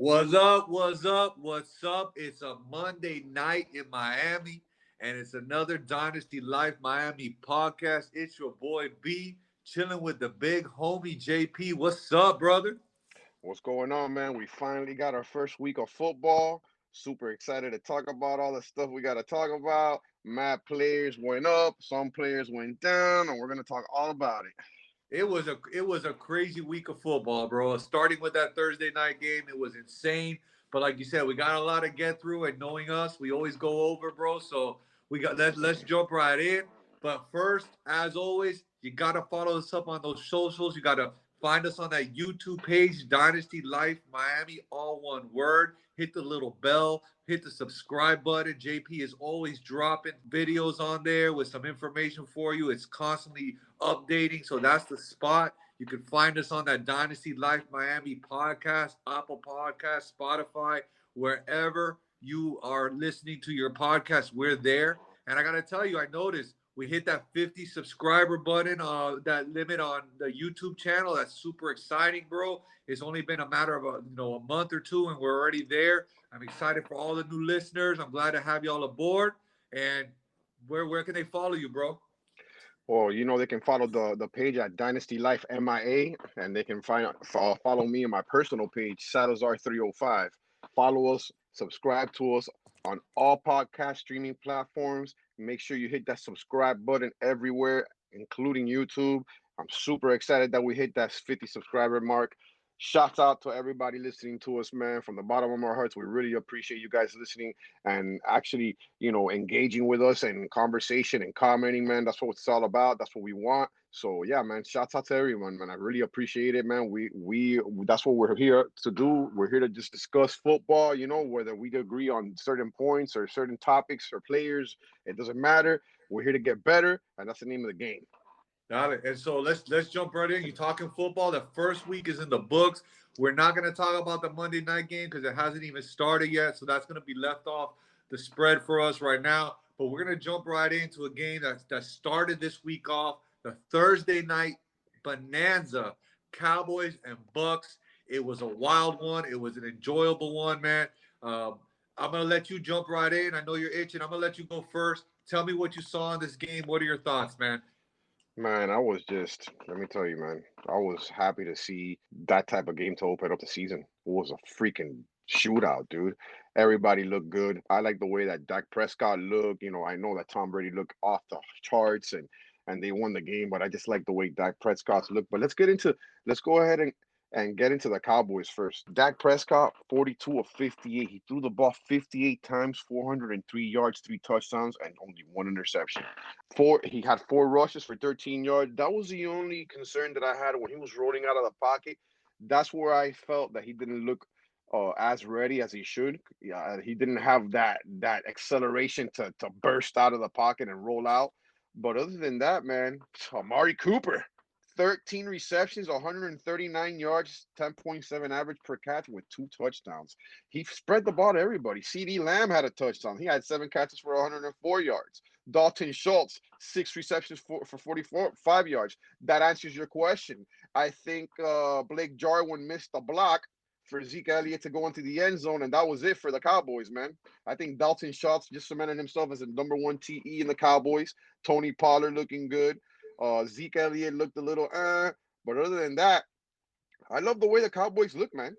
What's up? What's up? What's up? It's a Monday night in Miami, and it's another Dynasty Life Miami podcast. It's your boy B, chilling with the big homie JP. What's up, brother? What's going on, man? We finally got our first week of football. Super excited to talk about all the stuff we got to talk about. Mad players went up, some players went down, and we're going to talk all about it. It was a crazy week of football, bro. Starting with that Thursday night game, it was insane. But like you said, we got a lot to get through, and knowing us, we always go over, bro. So let's jump right in. But first, as always, you gotta follow us up on those socials. You gotta find us on that YouTube page, Dynasty Life Miami, all one word. Hit the little bell, hit the subscribe button. JP is always dropping videos on there with some information for you. It's constantly updating, so that's the spot. You can find us on that Dynasty Life Miami podcast, Apple Podcast, Spotify, wherever you are listening to your podcast. We're there. And I gotta tell you, I noticed we hit that 50 subscriber button, that limit on the YouTube channel. That's super exciting, bro. It's only been a matter of a month or two, and we're already there. I'm excited for all the new listeners. I'm glad to have you all aboard. And where can they follow you, bro? Well, they can follow the page at Dynasty Life MIA, and they can follow me on my personal page, Salazar305. Follow us, subscribe to us on all podcast streaming platforms. Make sure you hit that subscribe button everywhere, including YouTube. I'm super excited that we hit that 50 subscriber mark. Shouts out to everybody listening to us, man. From the bottom of our hearts, we really appreciate you guys listening and actually, engaging with us and conversation and commenting, man. That's what it's all about. That's what we want. So yeah, man. Shouts out to everyone, man. I really appreciate it, man. We that's what we're here to do. We're here to just discuss football. Whether we agree on certain points or certain topics or players, it doesn't matter. We're here to get better, and that's the name of the game. Got it. And so let's jump right in. You're talking football. The first week is in the books. We're not going to talk about the Monday night game because it hasn't even started yet. So that's going to be left off the spread for us right now. But we're going to jump right into a game that started this week off, the Thursday night bonanza, Cowboys and Bucks. It was a wild one. It was an enjoyable one, man. I'm going to let you jump right in. I know you're itching. I'm going to let you go first. Tell me what you saw in this game. What are your thoughts, man? Man, let me tell you, man, I was happy to see that type of game to open up the season. It was a freaking shootout, dude. Everybody looked good. I like the way that Dak Prescott looked. I know that Tom Brady looked off the charts and they won the game, but I just like the way Dak Prescott looked. But let's go ahead and get into the Cowboys first. Dak Prescott, 42 of 58. He threw the ball 58 times, 403 yards, three touchdowns, and only one interception. He had four rushes for 13 yards. That was the only concern that I had when he was rolling out of the pocket. That's where I felt that he didn't look as ready as he should. Yeah, he didn't have that acceleration to burst out of the pocket and roll out. But other than that, man, Amari Cooper, 13 receptions, 139 yards, 10.7 average per catch with two touchdowns. He spread the ball to everybody. CD Lamb had a touchdown. He had seven catches for 104 yards. Dalton Schultz, six receptions for 45 yards. That answers your question. I think Blake Jarwin missed a block for Zeke Elliott to go into the end zone, and that was it for the Cowboys, man. I think Dalton Schultz just cemented himself as the number one TE in the Cowboys. Tony Pollard looking good. Zeke Elliott looked a little, but other than that, I love the way the Cowboys look, man.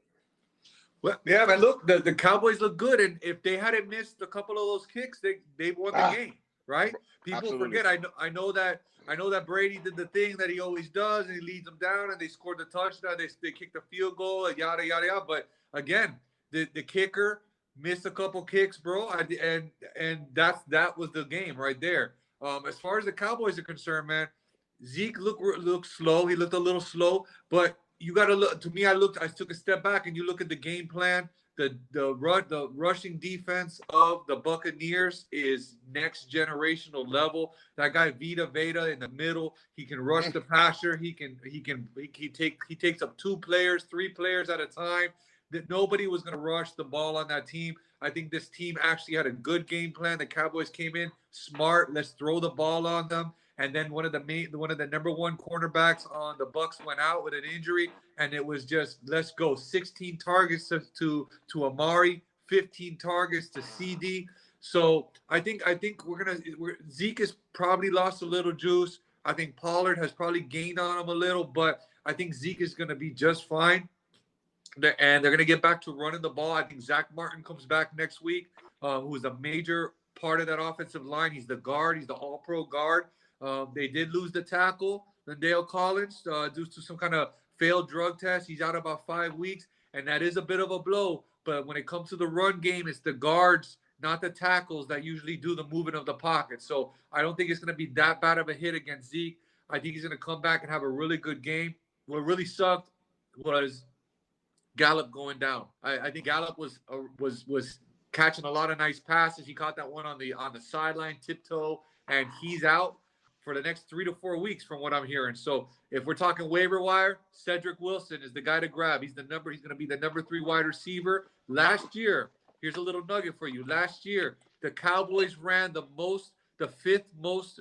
Well, yeah, man. Look, the Cowboys look good, and if they hadn't missed a couple of those kicks, they won the game, right? People Absolutely. forget. I know that Brady did the thing that he always does, and he leads them down, and they scored the touchdown. They kicked the field goal, yada yada yada. But again, the kicker missed a couple kicks, bro, and that was the game right there. As far as the Cowboys are concerned, man, Zeke looked slow. He looked a little slow, but you got to look. To me, I took a step back, and you look at the game plan. The rushing defense of the Buccaneers is next generational level. That guy Vita in the middle, he can rush the passer. He takes up two players, three players at a time. That nobody was going to rush the ball on that team. I think this team actually had a good game plan. The Cowboys came in smart. Let's throw the ball on them. and then one of the number one cornerbacks on the Bucks went out with an injury, and it was just let's go. 16 targets to Amari, 15 targets to CD. So I think Zeke has probably lost a little juice. I think Pollard has probably gained on him a little, but I think Zeke is going to be just fine. And they're going to get back to running the ball. I think Zach Martin comes back next week, who is a major part of that offensive line. He's the guard. He's the all-pro guard. They did lose the tackle, Dale Collins, due to some kind of failed drug test. He's out about 5 weeks, and that is a bit of a blow. But when it comes to the run game, it's the guards, not the tackles, that usually do the moving of the pocket. So I don't think it's going to be that bad of a hit against Zeke. I think he's going to come back and have a really good game. What really sucked was Gallup going down. I think Gallup was catching a lot of nice passes. He caught that one on the sideline, tiptoe, and he's out for the next 3 to 4 weeks from what I'm hearing. So if we're talking waiver wire, Cedric Wilson is the guy to grab. He's going to be the number 3 wide receiver. Last year, here's a little nugget for you. Last year, the Cowboys ran the 5th most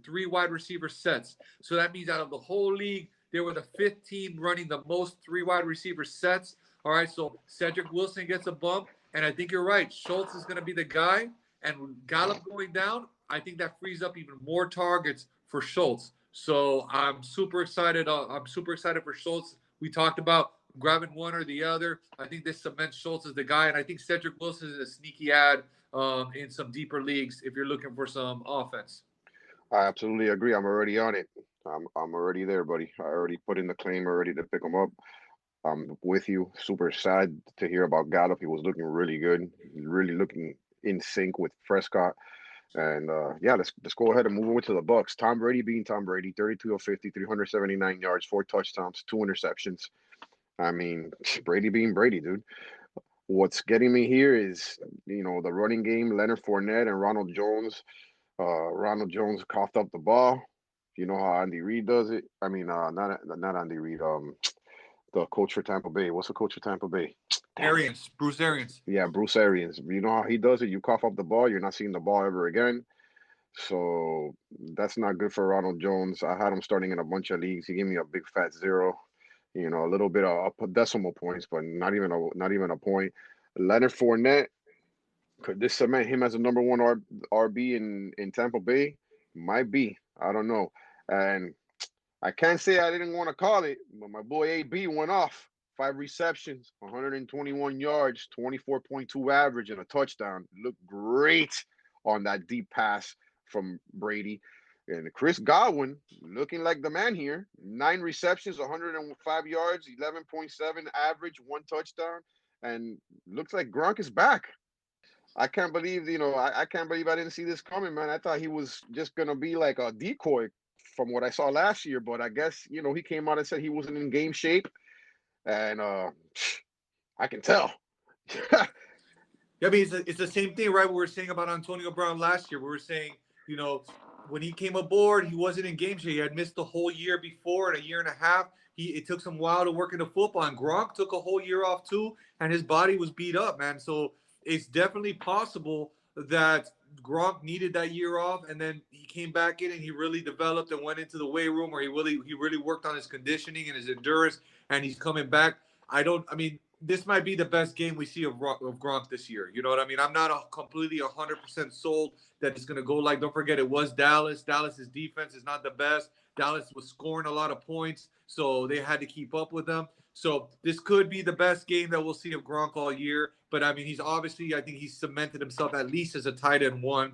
three wide receiver sets. So that means out of the whole league, they were the 5th team running the most 3 wide receiver sets. All right, so Cedric Wilson gets a bump, and I think you're right. Schultz is going to be the guy, and Gallup going down, I think that frees up even more targets for Schultz. So I'm super excited. I'm super excited for Schultz. We talked about grabbing one or the other. I think this cements Schultz as the guy, and I think Cedric Wilson is a sneaky ad in some deeper leagues if you're looking for some offense. I absolutely agree. I'm already on it. I'm already there, buddy. I already put in the claim, ready to pick him up. I'm with you. Super sad to hear about Gallup. He was looking really good, really looking in sync with Prescott. And yeah, let's go ahead and move over to the Bucks. Tom Brady being Tom Brady, 32 of 50, 379 yards, 4 touchdowns, 2 interceptions. I mean, Brady being Brady, dude. What's getting me here is, the running game, Leonard Fournette and Ronald Jones. Ronald Jones coughed up the ball. You know how Andy Reid does it. I mean, not Andy Reid. The coach for Tampa Bay. What's the coach for Tampa Bay? Arians, Bruce Arians. Yeah, Bruce Arians. You know how he does it. You cough up the ball, you're not seeing the ball ever again. So that's not good for Ronald Jones. I had him starting in a bunch of leagues. He gave me a big fat 0. A little bit of decimal points, but not even a point. Leonard Fournette. Could this cement him as a number 1 RB in Tampa Bay? Might be. I don't know. And I can't say I didn't want to call it, but my boy AB went off. 5 receptions, 121 yards, 24.2 average, and a touchdown. Looked great on that deep pass from Brady. And Chris Godwin, looking like the man here. 9 receptions, 105 yards, 11.7 average, 1 touchdown. And looks like Gronk is back. I can't believe, I can't believe I didn't see this coming, man. I thought he was just going to be like a decoy from what I saw last year. But I guess, he came out and said he wasn't in game shape. And I can tell. Yeah, I mean, it's the same thing, right? We were saying about Antonio Brown last year. We were saying, when he came aboard, he wasn't in game shape. He had missed the whole year before and a year and a half. It took some while to work into football. And Gronk took a whole year off too, and his body was beat up, man. So it's definitely possible that Gronk needed that year off, and then he came back in and he really developed and went into the weight room where he really worked on his conditioning and his endurance, and he's coming back. This might be the best game we see of Gronk this year. You know what I mean? I'm not completely 100% sold that it's going to go like, don't forget, it was Dallas. Dallas's defense is not the best. Dallas was scoring a lot of points, so they had to keep up with them. So this could be the best game that we'll see of Gronk all year. But, I mean, I think he's cemented himself at least as a tight end 1.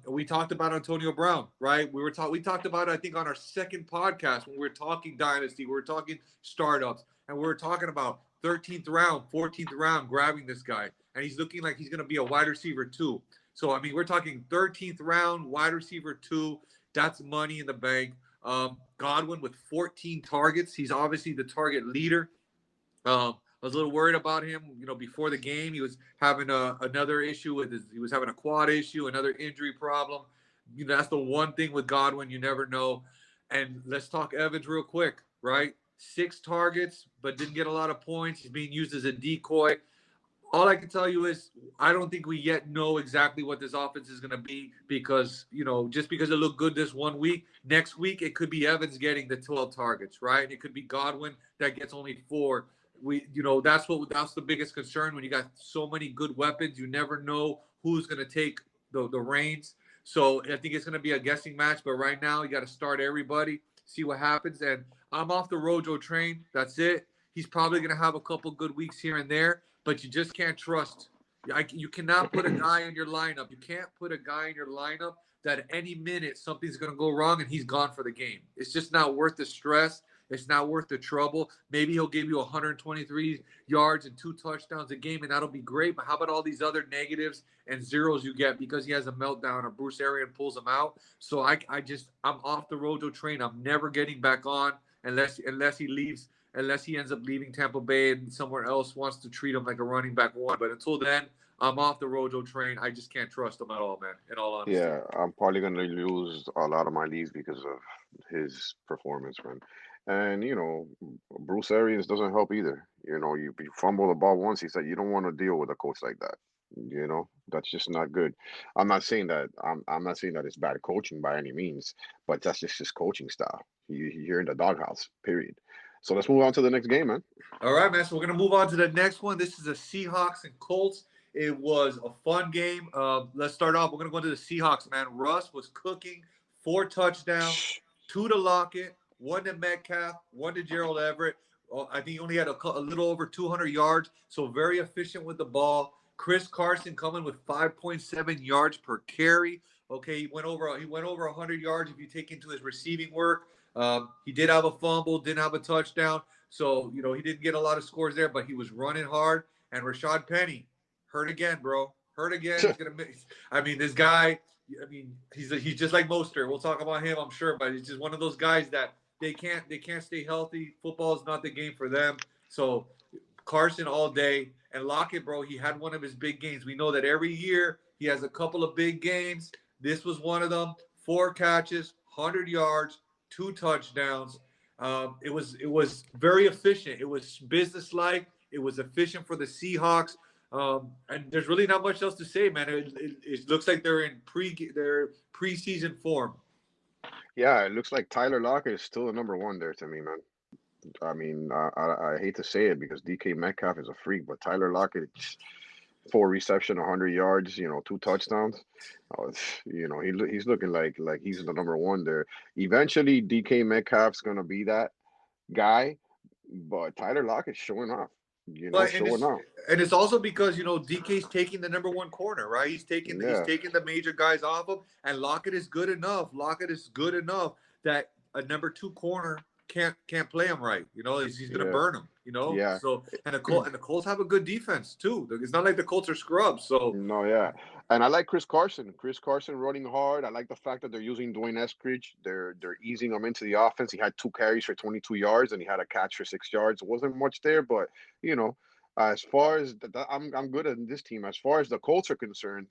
We talked about Antonio Brown, right? We talked about it, I think, on our second podcast when we were talking Dynasty. We were talking startups, and we were talking about 13th round, 14th round, grabbing this guy. And he's looking like he's going to be a wide receiver 2. So, I mean, we're talking 13th round, wide receiver 2. That's money in the bank. Godwin with 14 targets. He's obviously the target leader. I was a little worried about him. Before the game, he was having another issue he was having a quad issue, another injury problem. That's the one thing with Godwin. You never know. And let's talk Evans real quick, right? 6 targets, but didn't get a lot of points. He's being used as a decoy. all I can tell you is I don't think we yet know exactly what this offense is going to be because, just because it looked good this one week, next week it could be Evans getting the 12 targets, right? It could be Godwin that gets only 4. That's the biggest concern when you got so many good weapons. You never know who's going to take the reins. So I think it's going to be a guessing match. But right now, you got to start everybody, see what happens. And I'm off the Rojo train. That's it. He's probably going to have a couple good weeks here and there, but you just can't trust. You cannot put a guy in your lineup. You can't put a guy in your lineup that at any minute something's going to go wrong and he's gone for the game. It's just not worth the stress. It's not worth the trouble. Maybe he'll give you 123 yards and 2 touchdowns a game, and that'll be great. But how about all these other negatives and zeros you get because he has a meltdown or Bruce Arians pulls him out? So I'm off the Rojo train. I'm never getting back on unless he leaves. Unless he ends up leaving Tampa Bay and somewhere else wants to treat him like a running back one. But until then, I'm off the Rojo train. I just can't trust him at all, man, in all honesty. Yeah, I'm probably gonna lose a lot of my leagues because of his performance, man. And Bruce Arians doesn't help either. You fumble the ball once, he said you don't want to deal with a coach like that. That's just not good. I'm not saying that it's bad coaching by any means, but that's just his coaching style. You're in the doghouse, period. So let's move on to the next game, man. All right, man. So we're going to move on to the next one. This is the Seahawks and Colts. It was a fun game. Let's start off. We're going to go into the Seahawks, man. Russ was cooking, 4 touchdowns, 2 to Lockett, 1 to Metcalf, 1 to Gerald Everett. I think he only had a little over 200 yards, so very efficient with the ball. Chris Carson coming with 5.7 yards per carry. Okay, he went over 100 yards if you take into his receiving work. He did have a fumble, didn't have a touchdown. So, he didn't get a lot of scores there, but he was running hard. And Rashad Penny, hurt again, bro. Hurt again. He's going to miss. I mean, this guy, he's just like Mostert. We'll talk about him, I'm sure, but he's just one of those guys that they can't stay healthy. Football is not the game for them. So, Carson all day. And Lockett, bro, he had one of his big games. We know that every year he has a couple of big games. This was one of them. 4 catches, 100 yards, 2 touchdowns. It was very efficient. It was businesslike. It was efficient for the Seahawks. And there's really not much else to say, man. It looks like they're in preseason form. Yeah, it looks like Tyler Lockett is still the number 1 there to me, man. I mean, I hate to say it because DK Metcalf is a freak, but Tyler Lockett, 4 reception, 100 yards, 2 touchdowns. He's looking like he's the number 1 there. Eventually, DK Metcalf's gonna be that guy, but Tyler Lockett's showing off. Showing off. And it's also because DK's taking the number 1 corner, right? He's taking the major guys off him, and Lockett is good enough. Lockett is good enough that a number 2 corner can't play him right. He's gonna burn him. Yeah. So and the Colts have a good defense too. It's not like the Colts are scrubs. So no, yeah. And I like Chris Carson. Chris Carson running hard. I like the fact that they're using Dwayne Eskridge. They're easing him into the offense. He had 2 carries for 22 yards and he had a catch for 6 yards. It wasn't much there, but as far as I'm good at this team. As far as the Colts are concerned,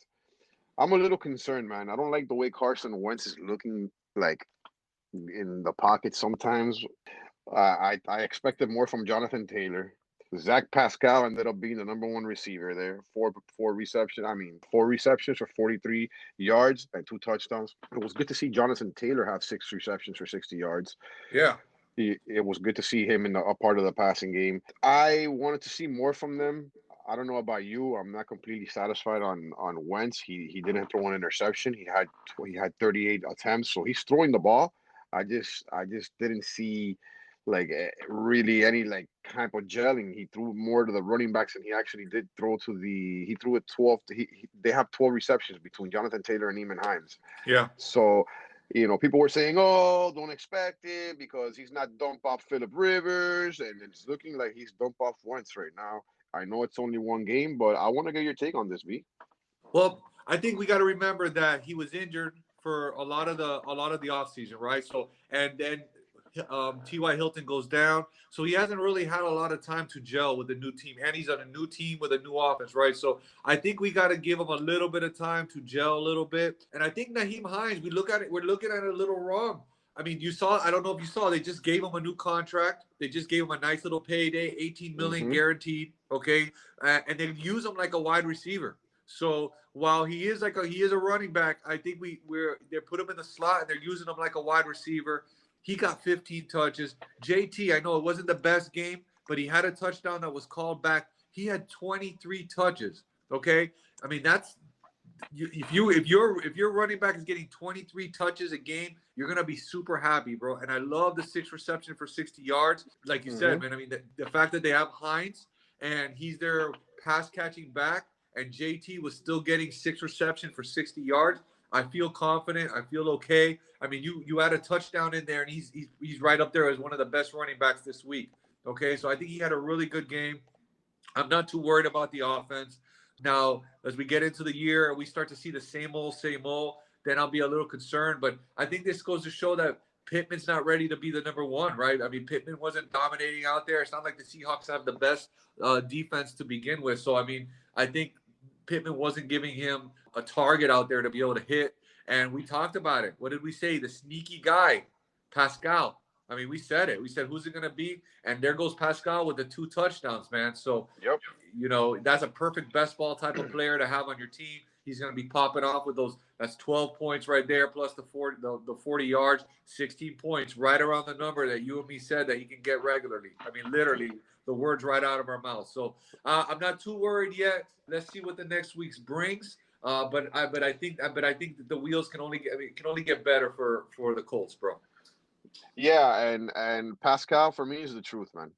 I'm a little concerned, man. I don't like the way Carson Wentz is looking like in the pocket sometimes. I expected more from Jonathan Taylor. Zach Pascal ended up being the number 1 receiver there. 4 receptions for 43 yards and 2 touchdowns. It was good to see Jonathan Taylor have 6 receptions for 60 yards. Yeah. It was good to see him in the up part of the passing game. I wanted to see more from them. I don't know about you. I'm not completely satisfied on Wentz. He didn't throw an interception. He had 38 attempts, so he's throwing the ball. I just didn't see really any type of gelling. He threw more to the running backs, and he actually did throw he threw it 12. They have 12 receptions between Jonathan Taylor and Eamon Hines. Yeah. So, people were saying, "Oh, don't expect it because he's not dump off Phillip Rivers," and it's looking like he's dump off Wentz right now. I know it's only 1 game, but I want to get your take on this, B. Well, I think we got to remember that he was injured for a lot of the offseason, right? So and then T.Y. Hilton goes down. So he hasn't really had a lot of time to gel with the new team. And he's on a new team with a new offense, right? So I think we got to give him a little bit of time to gel a little bit. And I think Nyheim Hines, we're looking at it a little wrong. I mean, you saw, I don't know if you saw, they just gave him a new contract. They just gave him a nice little payday, 18 million Mm-hmm. guaranteed. Okay. And they use him like a wide receiver. So while he is a running back, I think they put him in the slot and they're using him like a wide receiver. He got 15 touches. JT, I know it wasn't the best game, but he had a touchdown that was called back. He had 23 touches. Okay. I mean, that's, if your running back is getting 23 touches a game, you're gonna be super happy, bro. And I love the 6 reception for 60 yards, like you Mm-hmm. said, man. I mean, the fact that they have Hines and he's their pass catching back, and JT was still getting 6 reception for 60 yards. I feel confident. I feel okay. I mean, you add a touchdown in there, and he's right up there as one of the best running backs this week. Okay, so I think he had a really good game. I'm not too worried about the offense. Now, as we get into the year and we start to see the same old, then I'll be a little concerned. But I think this goes to show that Pittman's not ready to be the number one, right? I mean, Pittman wasn't dominating out there. It's not like the Seahawks have the best defense to begin with. So, I mean, I think Pittman wasn't giving him a target out there to be able to hit. And we talked about it. What did we say? The sneaky guy, Pascal. I mean, we said it. We said, who's it going to be? And there goes Pascal with the 2 touchdowns, man. So, Yep. that's a perfect best ball type of player to have on your team. He's going to be popping off with those. That's 12 points right there, plus the 40 yards, 16 points, right around the number that you and me said that he can get regularly. I mean, literally, the words right out of our mouth. So I'm not too worried yet. Let's see what the next week's brings. But I think that the wheels can only get better for the Colts, bro. Yeah, and Pascal for me is the truth, man.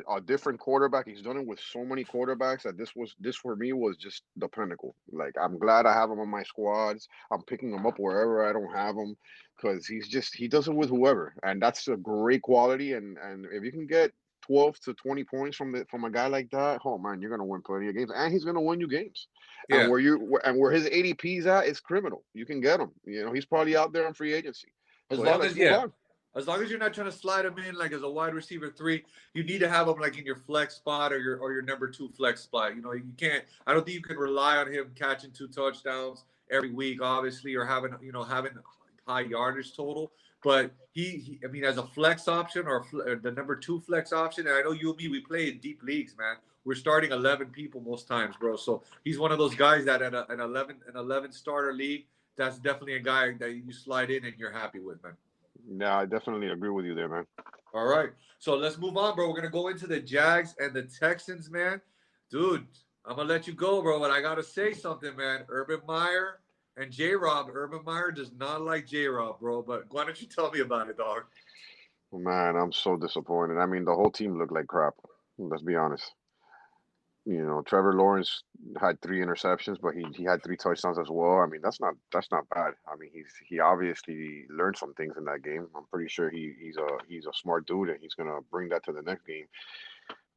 A different quarterback. He's done it with so many quarterbacks that this for me was just the pinnacle. Like, I'm glad I have him on my squads. I'm picking him up wherever I don't have him because he does it with whoever, and that's a great quality. And if you can get 12 to 20 points from a guy like that, oh man, you're gonna win plenty of games, and he's gonna win you games. And Yeah. where his ADP's at is criminal. You can get him. He's probably out there on free agency. As So yeah, long let's as move on. As long as you're not trying to slide him in like as a wide receiver 3, you need to have him like in your flex spot or your number 2 flex spot. You can't. I don't think you can rely on him catching 2 touchdowns every week, obviously, or having high yardage total. But I mean, as a flex option or the number 2 flex option, and I know you and me, we play in deep leagues, man. We're starting 11 people most times, bro. So he's one of those guys that at an 11 starter league, that's definitely a guy that you slide in and you're happy with, man. Yeah, I definitely agree with you there, man. All right. So let's move on, bro. We're going to go into the Jags and the Texans, man. Dude, I'm going to let you go, bro, but I got to say something, man. Urban Meyer and J-Rob. Urban Meyer does not like J-Rob, bro, but why don't you tell me about it, dog? Man, I'm so disappointed. I mean, the whole team looked like crap. Let's be honest. Trevor Lawrence had 3 interceptions, but he had 3 touchdowns as well. I mean, that's not bad. I mean, he obviously learned some things in that game. I'm pretty sure he's a smart dude and he's gonna bring that to the next game.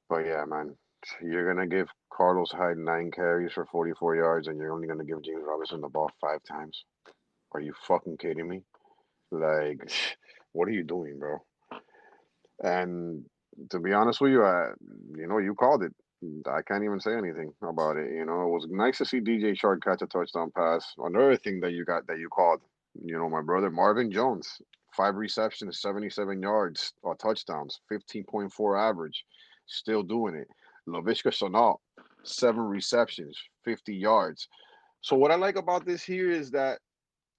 But yeah, man, you're gonna give Carlos Hyde 9 carries for 44 yards, and you're only gonna give James Robinson the ball 5 times. Are you fucking kidding me? Like, what are you doing, bro? And to be honest with you, you called it. I can't even say anything about it. It was nice to see DJ Shark catch a touchdown pass. Another thing that you called, my brother Marvin Jones, 5 receptions, 77 yards, or touchdowns, 15.4 average, still doing it. Laviska Shenault, 7 receptions, 50 yards. So what I like about this here is that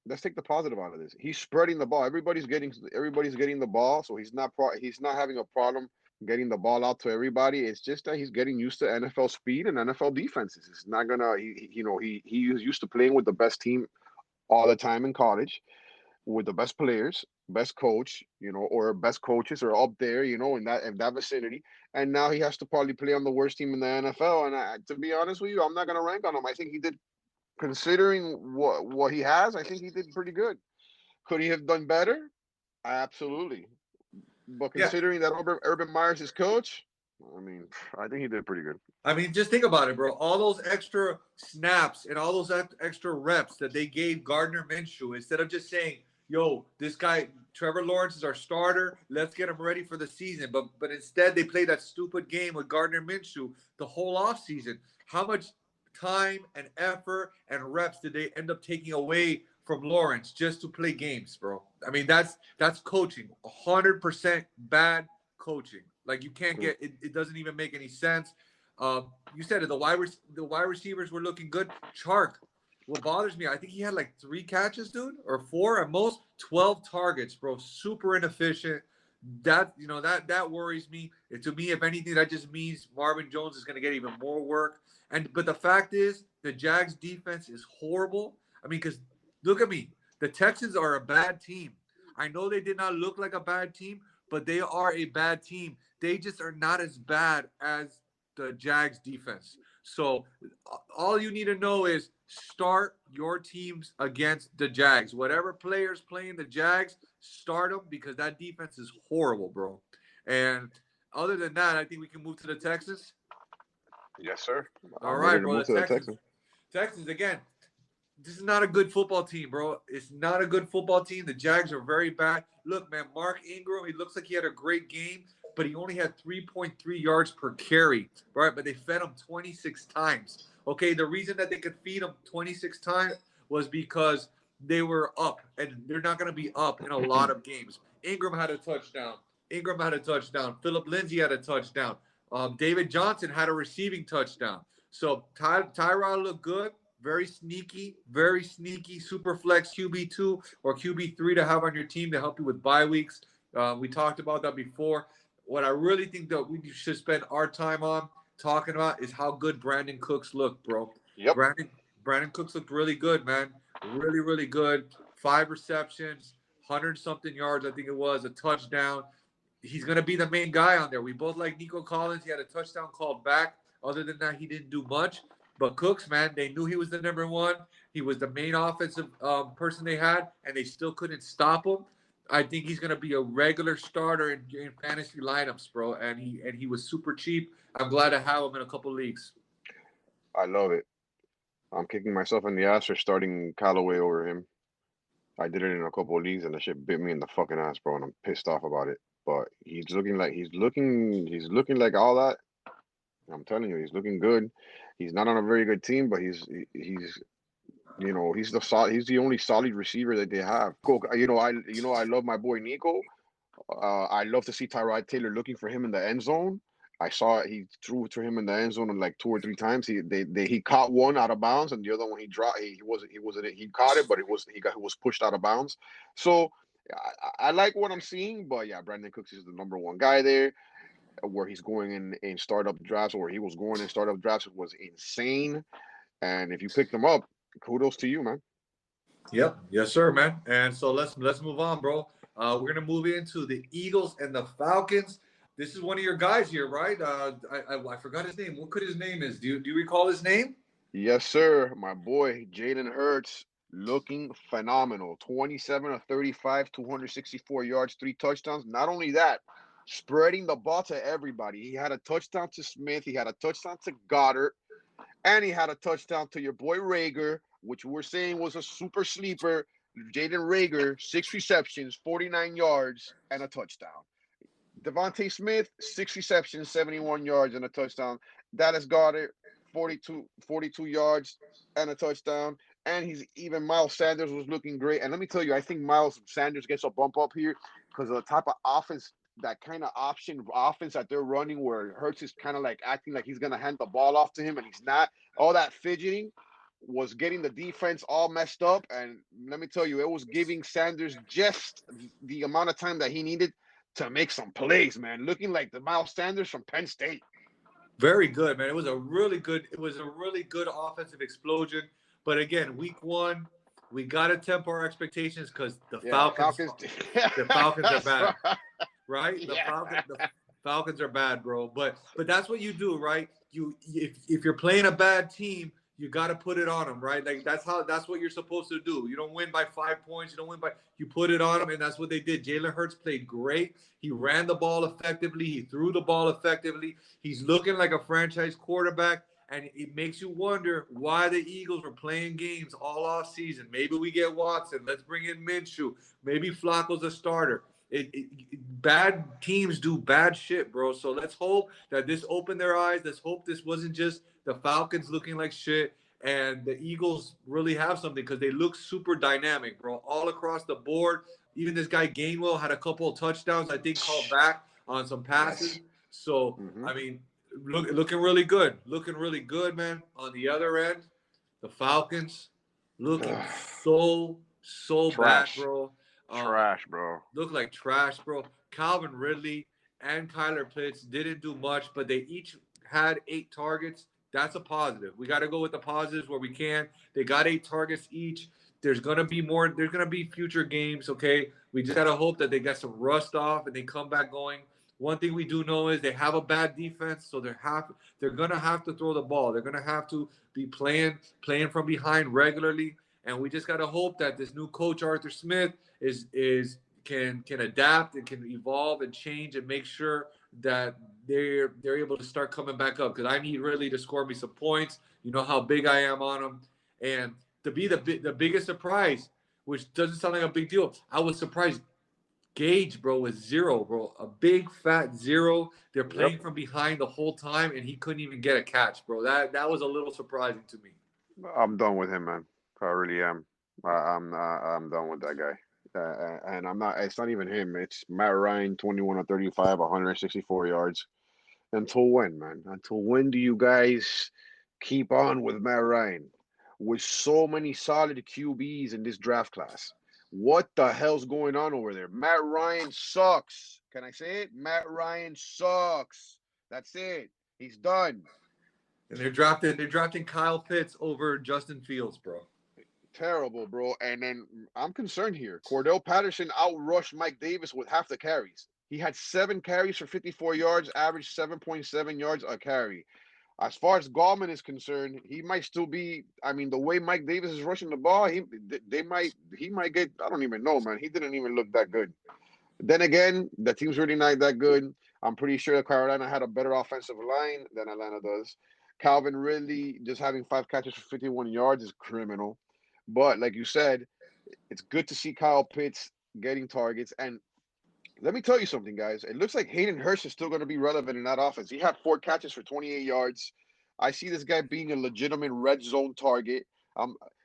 let's take the positive out of this. He's spreading the ball. Everybody's getting the ball, so he's not having a problem getting the ball out to everybody. It's just that he's getting used to NFL speed and NFL defenses. It's not gonna he was used to playing with the best team all the time in college, with the best players, best coach, or best coaches are up there, in that vicinity. And now he has to probably play on the worst team in the NFL. And to be honest with you, I'm not gonna rank on him. I think he did, considering what he has, I think he did pretty good. Could he have done better? Absolutely. But Yeah. considering that Urban Meyer's his coach, I mean, I think he did pretty good. I mean, just think about it, bro. All those extra snaps and all those extra reps that they gave Gardner Minshew, instead of just saying, yo, this guy, Trevor Lawrence is our starter. Let's get him ready for the season. But instead, they played that stupid game with Gardner Minshew the whole offseason. How much time and effort and reps did they end up taking away from Lawrence just to play games, bro. I mean, that's coaching. 100% bad coaching. Like you can't get it. It doesn't even make any sense. You said it. The wide receivers were looking good. Chark. What bothers me, I think he had like 3 catches, dude, or 4 at most. 12 targets, bro. Super inefficient. That worries me. To me, if anything, that just means Marvin Jones is going to get even more work. But the fact is, the Jags defense is horrible. I mean, because look at me. The Texans are a bad team. I know they did not look like a bad team, but they are a bad team. They just are not as bad as the Jags defense. So all you need to know is start your teams against the Jags. Whatever players playing the Jags, start them because that defense is horrible, bro. And other than that, I think we can move to the Texans. Yes, sir. All I'm ready right, to bro. move The to the Texans. Texans. Texans again. This is not a good football team, bro. It's not a good football team. The Jags are very bad. Look, man, Mark Ingram, he looks like he had a great game, but he only had 3.3 yards per carry, right? But they fed him 26 times. Okay, the reason that they could feed him 26 times was because they were up, and they're not going to be up in a lot of games. Ingram had a touchdown. Philip Lindsay had a touchdown. David Johnson had a receiving touchdown. So Tyrod looked good. Very sneaky, super flex QB2 or QB3 to have on your team to help you with bye weeks. We talked about that before. What I really think that we should spend our time on talking about is how good Brandon Cooks looked, bro. Yep. Brandon Cooks looked really good, man. Really, really good. 5 receptions, 100-something yards, I think it was, a touchdown. He's going to be the main guy on there. We both like Nico Collins. He had a touchdown called back. Other than that, he didn't do much. But Cooks, man, they knew he was the number one. He was the main offensive person they had, and they still couldn't stop him. I think he's going to be a regular starter in fantasy lineups, bro. And he was super cheap. I'm glad to have him in a couple leagues. I love it. I'm kicking myself in the ass for starting Callaway over him. I did it in a couple of leagues, and the shit bit me in the fucking ass, bro. And I'm pissed off about it. But he's looking like all that. I'm telling you, he's looking good. He's not on a very good team, but he's he's the only solid receiver that they have. I love my boy Nico. I love to see Tyrod Taylor looking for him in the end zone. I saw he threw to him in the end zone like 2 or 3 times. He caught one out of bounds, and the other one he dropped. He caught it, but he was pushed out of bounds. So I like what I'm seeing, but yeah, Brandon Cooks is the number one guy there. Where he's going in startup drafts, or he was going in startup drafts, was insane. And if you picked him up, kudos to you, man. Yep, yes, sir, man. And so let's move on, bro. We're gonna move into the Eagles and the Falcons. This is one of your guys here, right? I forgot his name. What could his name is? Do you recall his name? Yes, sir. My boy Jalen Hurts looking phenomenal. 27 of 35, 264 yards, 3 touchdowns. Not only that, spreading the ball to everybody. He had a touchdown to Smith. He had a touchdown to Goddard. And he had a touchdown to your boy Rager, which we're saying was a super sleeper. Jaden Rager, 6 receptions, 49 yards, and a touchdown. Devontae Smith, 6 receptions, 71 yards, and a touchdown. Dallas Goedert, 42 yards and a touchdown. And Miles Sanders was looking great. And let me tell you, I think Miles Sanders gets a bump up here because of the type of offense, that kind of option offense that they're running, where Hurts is kind of like acting like he's going to hand the ball off to him, and he's not. All that fidgeting was getting the defense all messed up. And let me tell you, it was giving Sanders just the amount of time that he needed to make some plays, man. Looking like the Miles Sanders from Penn State. Very good, man. It was a really good offensive explosion. But again, week 1, we gotta temper our expectations because the Falcons are bad. Right? The Falcons are bad, bro. But that's what you do, right? If you're playing a bad team, you got to put it on them, right? Like that's what you're supposed to do. You don't win by 5 points. You put it on them, and that's what they did. Jalen Hurts played great. He ran the ball effectively. He threw the ball effectively. He's looking like a franchise quarterback, and it makes you wonder why the Eagles were playing games all off season. Maybe we get Watson. Let's bring in Minshew. Maybe Flacco's a starter. Bad teams do bad shit, bro. So let's hope that this opened their eyes. Let's hope this wasn't just the Falcons looking like shit. And the Eagles really have something because they look super dynamic, bro, all across the board. Even this guy Gainwell had a couple of touchdowns, I think, called back on some passes. Yes. So, Mm-hmm. I mean, looking really good. Looking really good, man. On the other end, the Falcons looking so bad, Trash. bro. Trash, bro. Look like trash, bro. Calvin Ridley and Kyler Pitts didn't do much, but they each had 8 targets. That's a positive. We got to go with the positives where we can. They got 8 targets each. There's gonna be more. There's gonna be future games. Okay, we just gotta hope that they get some rust off and they come back going. One thing we do know is they have a bad defense, so they're gonna have to throw the ball. They're gonna have to be playing from behind regularly, and we just gotta hope that this new coach Arthur Smith is can adapt and can evolve and change and make sure that they're able to start coming back up. Because I need Ridley to score me some points. You know how big I am on him, and to be the biggest surprise, which doesn't sound like a big deal. I was surprised. Gage, bro, was 0, bro. A big fat 0. They're playing from behind the whole time, and he couldn't even get a catch, bro. That was a little surprising to me. I'm done with him, man. I really am. I'm done with that guy. And I'm not. It's not even him. It's Matt Ryan, 21 of 35, 164 yards. Until when, man? Until when do you guys keep on with Matt Ryan? With so many solid QBs in this draft class. What the hell's going on over there? Matt Ryan sucks. Can I say it? Matt Ryan sucks. That's it. He's done. And they're drafting Kyle Pitts over Justin Fields, bro. Terrible, bro. And then I'm concerned here. Cordell Patterson outrushed Mike Davis with half the carries. He had 7 carries for 54 yards, averaged 7.7 yards a carry. As far as Gallman is concerned, he might still be. I mean, the way Mike Davis is rushing the ball, he might get. I don't even know, man. He didn't even look that good. Then again, the team's really not that good. I'm pretty sure that Carolina had a better offensive line than Atlanta does. Calvin Ridley just having 5 catches for 51 yards is criminal. But like you said, it's good to see Kyle Pitts getting targets. And let me tell you something, guys. It looks like Hayden Hirsch is still going to be relevant in that offense. He had 4 catches for 28 yards. I see this guy being a legitimate red zone target.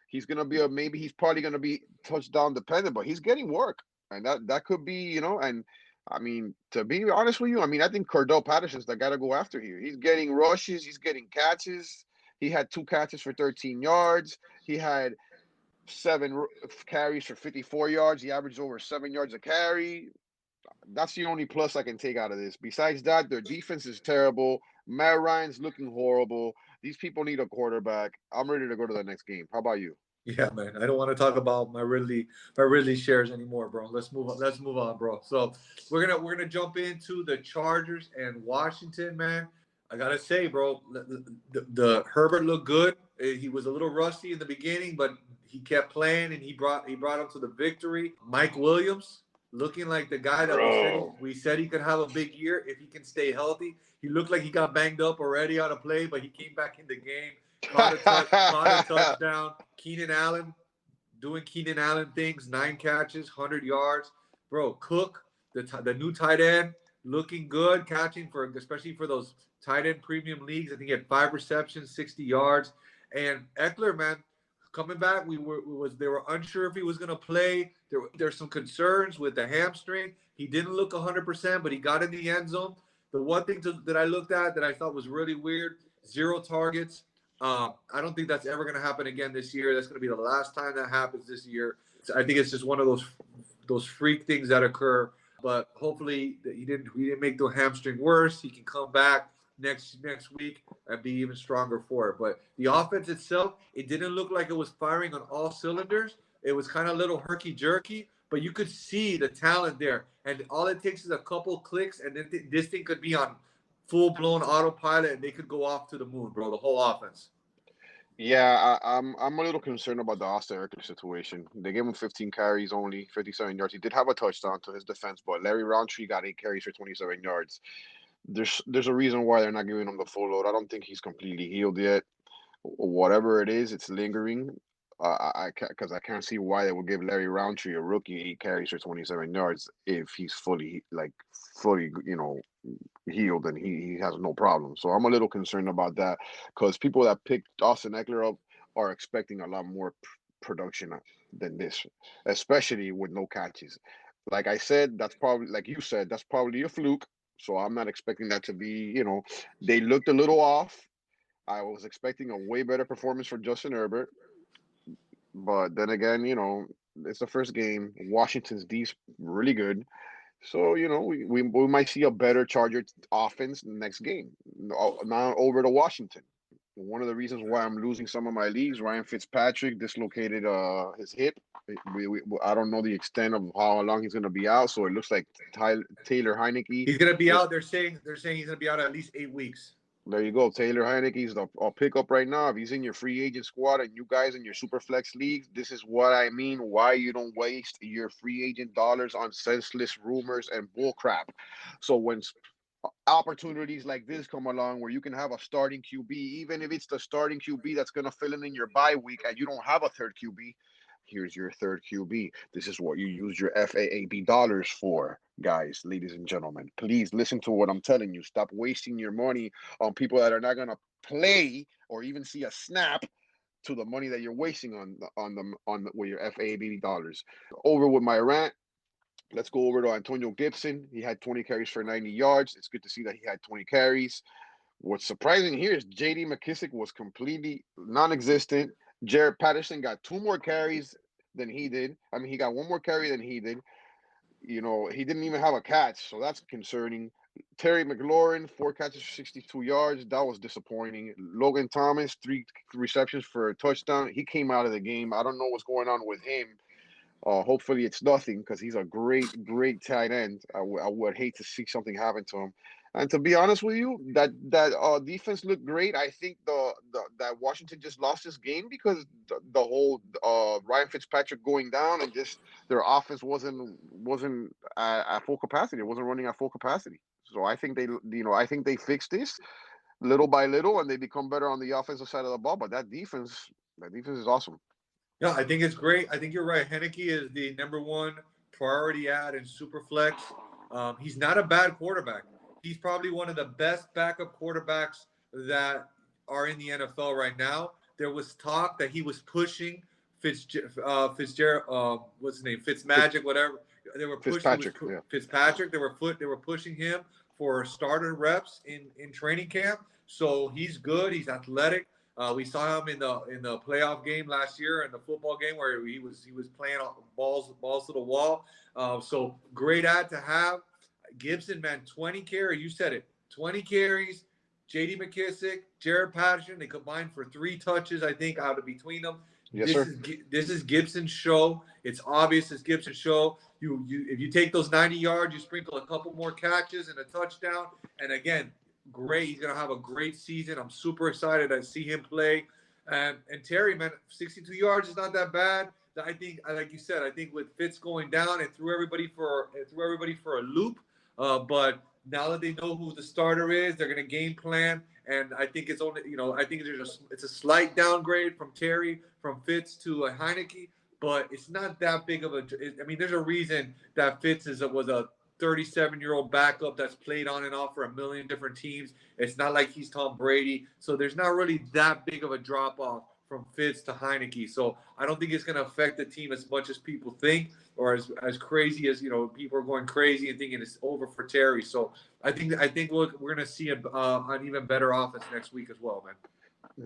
He's going to be maybe he's probably going to be touchdown dependent, but he's getting work. And that could be, and I mean, to be honest with you, I mean, I think Cordell Patterson's the guy to go after here. He's getting rushes. He's getting catches. He had 2 catches for 13 yards. He had 7 carries for 54 yards. He averaged over 7 yards a carry. That's the only plus I can take out of this. Besides that, their defense is terrible. Matt Ryan's looking horrible. These people need a quarterback. I'm ready to go to the next game. How about you? Yeah, man. I don't want to talk about my Ridley shares anymore, bro. Let's move on. Let's move on, bro. So we're gonna jump into the Chargers and Washington, man. I gotta say, bro, the Herbert looked good. He was a little rusty in the beginning, but he kept playing and he brought him to the victory. Mike Williams looking like the guy that we said he could have a big year if he can stay healthy. He looked like he got banged up already on a play, but he came back in the game. Caught a touchdown. Keenan Allen doing Keenan Allen things. 9 catches, 100 yards. Bro, Cook, the new tight end, looking good, catching especially for those tight end premium leagues. I think he had 5 receptions, 60 yards. And Eckler, man, coming back, they were unsure if he was going to play. There's some concerns with the hamstring. He didn't look 100%, but he got in the end zone. The one thing that I looked at that I thought was really weird, 0 targets. I don't think that's ever going to happen again this year. That's going to be the last time that happens this year. I think it's just one of those freak things that occur. But hopefully he didn't make the hamstring worse. He can come back next week and be even stronger for it. But the offense itself, it didn't look like it was firing on all cylinders. It was kind of a little herky-jerky, but you could see the talent there. And all it takes is a couple clicks, and then this thing could be on full-blown autopilot, and they could go off to the moon, bro, the whole offense. Yeah, I'm a little concerned about the Austin Eckler situation. They gave him 15 carries only, 57 yards. He did have a touchdown to his defense, but Larry Roundtree got 8 carries for 27 yards. There's a reason why they're not giving him the full load. I don't think he's completely healed yet. Whatever it is, it's lingering. Because I can't see why they would give Larry Roundtree, a rookie, 8 carries for 27 yards if he's fully healed and he has no problem. So I'm a little concerned about that because people that picked Austin Eckler up are expecting a lot more production than this, especially with no catches. Like I said, that's probably, like you said, that's probably a fluke. So I'm not expecting that to be, they looked a little off. I was expecting a way better performance from Justin Herbert. But then again, it's the first game. Washington's D's really good. So, we might see a better Charger offense next game. Now over to Washington. One of the reasons why I'm losing some of my leagues, Ryan Fitzpatrick dislocated his hip. I don't know the extent of how long he's going to be out. So it looks like Taylor Heineke. He's going to be out. They're saying he's going to be out at least 8 weeks. There you go. Taylor Heineke's the pickup right now. If he's in your free agent squad and you guys in your super flex leagues, this is what I mean. Why you don't waste your free agent dollars on senseless rumors and bull crap. So when opportunities like this come along where you can have a starting QB, even if it's the starting QB that's going to fill in your bye week and you don't have a third QB, here's your third QB. This is what you use your FAAB dollars for, guys, ladies and gentlemen. Please listen to what I'm telling you. Stop wasting your money on people that are not going to play or even see a snap to the money that you're wasting with your FAAB dollars. Over with my rant. Let's go over to Antonio Gibson. He had 20 carries for 90 yards. It's good to see that he had 20 carries. What's surprising here is J.D. McKissic was completely non-existent. Jared Patterson got 2 more carries than he did. I mean, he got 1 more carry than he did. He didn't even have a catch, so that's concerning. Terry McLaurin, 4 catches for 62 yards. That was disappointing. Logan Thomas, 3 receptions for a touchdown. He came out of the game. I don't know what's going on with him. Hopefully it's nothing because he's a great tight end. I would hate to see something happen to him. And to be honest with you, that defense looked great. I think that Washington just lost this game because the whole Ryan Fitzpatrick going down and just their offense wasn't at full capacity. It wasn't running at full capacity. So I think they fixed this little by little and they become better on the offensive side of the ball. But that defense is awesome. Yeah, I think it's great. I think you're right. Heinicke is the number 1 priority ad in Superflex. He's not a bad quarterback. He's probably one of the best backup quarterbacks that are in the NFL right now. There was talk that he was pushing Fitzgerald, what's his name, Fitzmagic, whatever. They were pushing Fitzpatrick. They were pushing him for starter reps in training camp. So he's good. He's athletic. We saw him in the playoff game last year, in the football game where he was playing balls to the wall. So great ad to have. Gibson, man, 20 carries. You said it. 20 carries. J.D. McKissic, Jared Patterson. They combined for 3 touches, I think, out of between them. Yes, sir. This is Gibson's show. It's obvious it's Gibson's show. If you take those 90 yards, you sprinkle a couple more catches and a touchdown, and again, great. He's gonna have a great season. I'm super excited to see him play. And Terry, man, 62 yards is not that bad. I think, like you said, I think with Fitz going down, it threw everybody for a loop. But now that they know who the starter is, they're gonna game plan. And I think it's only, I think it's a slight downgrade from Terry, from Fitz to Heinicke, but it's not that big of a. I mean, there's a reason that Fitz was a 37-year-old backup that's played on and off for a million different teams. It's not like he's Tom Brady. So there's not really that big of a drop-off from Fitz to Heinicke. So I don't think it's going to affect the team as much as people think, or as crazy as, people are going crazy and thinking it's over for Terry. So I think we're going to see an even better offense next week as well, man.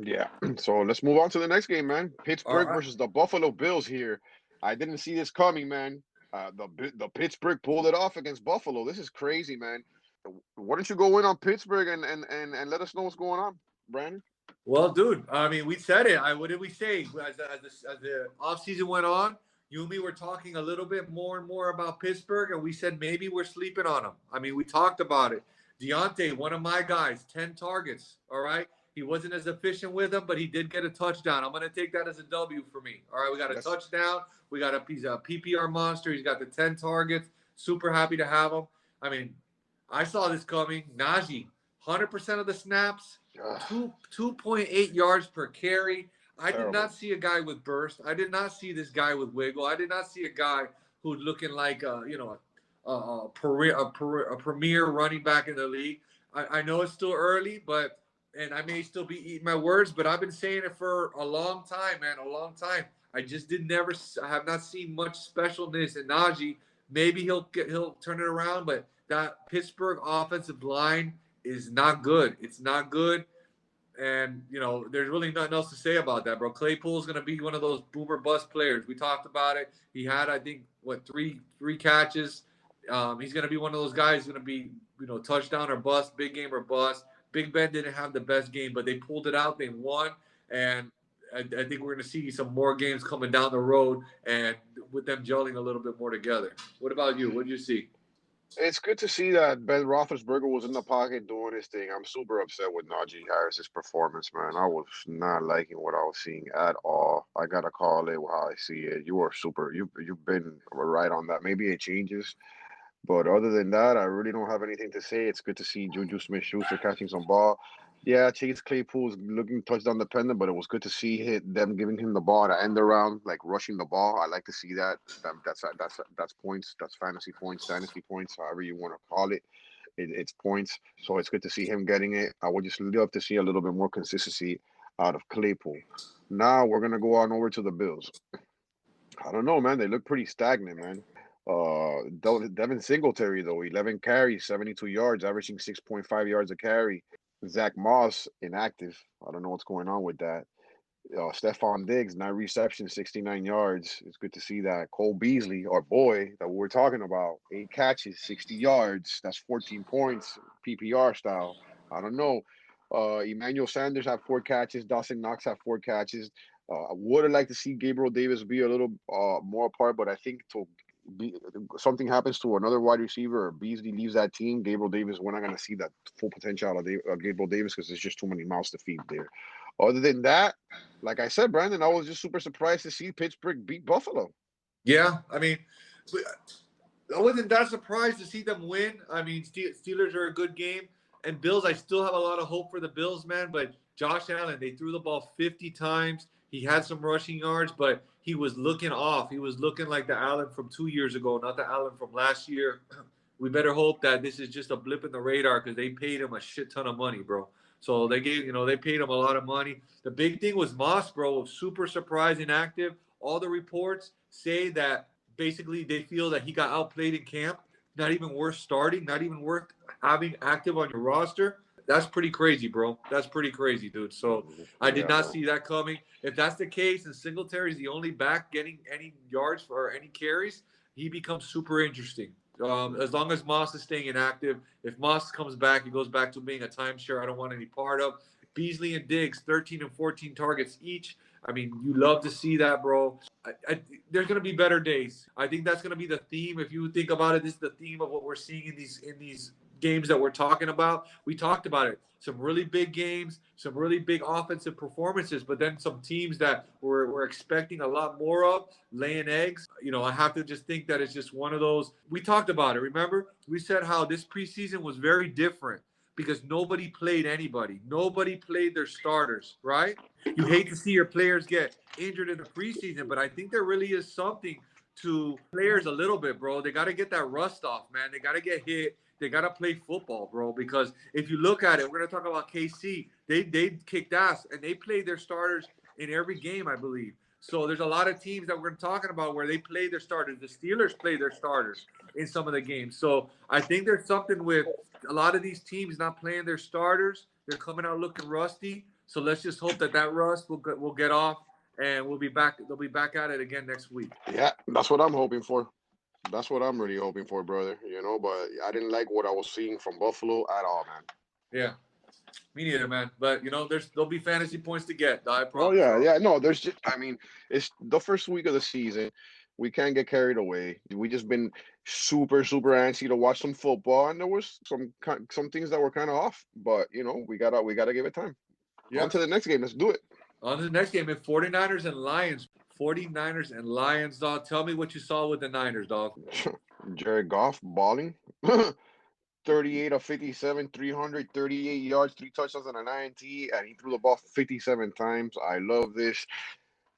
Yeah. So let's move on to the next game, man. Pittsburgh versus the Buffalo Bills here. I didn't see this coming, man. The Pittsburgh pulled it off against Buffalo. This is crazy, man. Why don't you go in on Pittsburgh and let us know what's going on, Brandon? Well, dude, I mean, we said it. What did we say as the offseason went on? You and me were talking a little bit more and more about Pittsburgh, and we said maybe we're sleeping on them. I mean, we talked about it. Deontay, one of my guys, 10 targets, all right? He wasn't as efficient with them, but he did get a touchdown. I'm going to take that as a W for me. All right, we got a touchdown. He's a PPR monster. He's got the 10 targets. Super happy to have him. I mean, I saw this coming. Najee, 100% of the snaps, 2.8 yards per carry. I did not see a guy with burst. I did not see this guy with wiggle. I did not see a guy who's looking like a premier running back in the league. I know it's still early, but and I may still be eating my words, but I've been saying it for a long time, man, a long time. I have not seen much specialness in Najee. Maybe he'll turn it around, but that Pittsburgh offensive line is not good. It's not good. And there's really nothing else to say about that, bro. Claypool's gonna be one of those boomer bust players. We talked about it. He had, I think, three catches. He's gonna be one of those guys. Gonna be, touchdown or bust, big game or bust. Big Ben didn't have the best game, but they pulled it out. They won, and I think we're gonna see some more games coming down the road, and with them gelling a little bit more together. What about you? What did you see? It's good to see that Ben Roethlisberger was in the pocket doing his thing. I'm super upset with Najee Harris's performance, man. I was not liking what I was seeing at all. I gotta call it how I see it. You are super. You've been right on that. Maybe it changes, but other than that, I really don't have anything to say. It's good to see Juju Smith-Schuster catching some ball. Yeah, Chase Claypool's looking touchdown dependent, but it was good to see them giving him the ball to end around, like rushing the ball. I like to see that. That's points. That's fantasy points, dynasty points, however you want to call it. It's points. So it's good to see him getting it. I would just love to see a little bit more consistency out of Claypool. Now we're gonna go on over to the Bills. I don't know, man. They look pretty stagnant, man. Devin Singletary, though, 11 carries, 72 yards, averaging 6.5 yards a carry. Zach Moss, inactive. I don't know what's going on with that. Stephon Diggs, 9 receptions, 69 yards. It's good to see that. Cole Beasley, our boy that we were talking about, 8 catches, 60 yards. That's 14 points, PPR style. I don't know. Emmanuel Sanders had 4 catches. Dawson Knox had 4 catches. I would have liked to see Gabriel Davis be a little more apart, but I think something happens to another wide receiver or Beasley leaves that team, Gabriel Davis, we're not going to see that full potential of Gabriel Davis because there's just too many mouths to feed there. Other than that, like I said, Brandon, I was just super surprised to see Pittsburgh beat Buffalo. Yeah, I mean, I wasn't that surprised to see them win. I mean, Steelers are a good game. And Bills, I still have a lot of hope for the Bills, man. But Josh Allen, they threw the ball 50 times. He had some rushing yards, but he was looking off. He was looking like the Allen from 2 years ago, not the Allen from last year. We better hope that this is just a blip in the radar because they paid him a shit ton of money, bro. So they paid him a lot of money. The big thing was Moss, bro, super surprising active. All the reports say that basically they feel that he got outplayed in camp. Not even worth starting, not even worth having active on your roster. That's pretty crazy, bro. That's pretty crazy, dude. So I did not see that coming. If that's the case, and Singletary is the only back getting any yards or any carries, he becomes super interesting. As long as Moss is staying inactive, if Moss comes back, he goes back to being a timeshare I don't want any part of. Beasley and Diggs, 13 and 14 targets each. I mean, you love to see that, bro. There's going to be better days. I think that's going to be the theme. If you think about it, this is the theme of what we're seeing in these games that we're talking about. We talked about it. Some really big games, some really big offensive performances, but then some teams that we're expecting a lot more of, laying eggs. I have to just think that it's just one of those. We talked about it. Remember? We said how this preseason was very different because nobody played anybody. Nobody played their starters, right? You hate to see your players get injured in the preseason, but I think there really is something to players a little bit, bro. They got to get that rust off, man. They got to get hit. They got to play football, bro, because if you look at it, we're going to talk about KC. They kicked ass, and they played their starters in every game, I believe. So there's a lot of teams that we're talking about where they play their starters. The Steelers play their starters in some of the games. So I think there's something with a lot of these teams not playing their starters. They're coming out looking rusty. So let's just hope that rust will get off, and we'll be back. They'll be back at it again next week. Yeah, that's what I'm hoping for. That's what I'm really hoping for, brother. But I didn't like what I was seeing from Buffalo at all, man. Yeah, me neither, man. But there'll be fantasy points to get. I promise. Oh yeah. No, there's just. I mean, it's the first week of the season. We can't get carried away. We just been super antsy to watch some football, and there was some things that were kind of off. But we gotta give it time. Yeah. On to the next game. Let's do it. On to the next game. 49ers and Lions. 49ers and Lions, dog. Tell me what you saw with the Niners, dog. Jared Goff balling. 38 of 57, 338 yards, 3 touchdowns and an INT, and he threw the ball 57 times. I love this.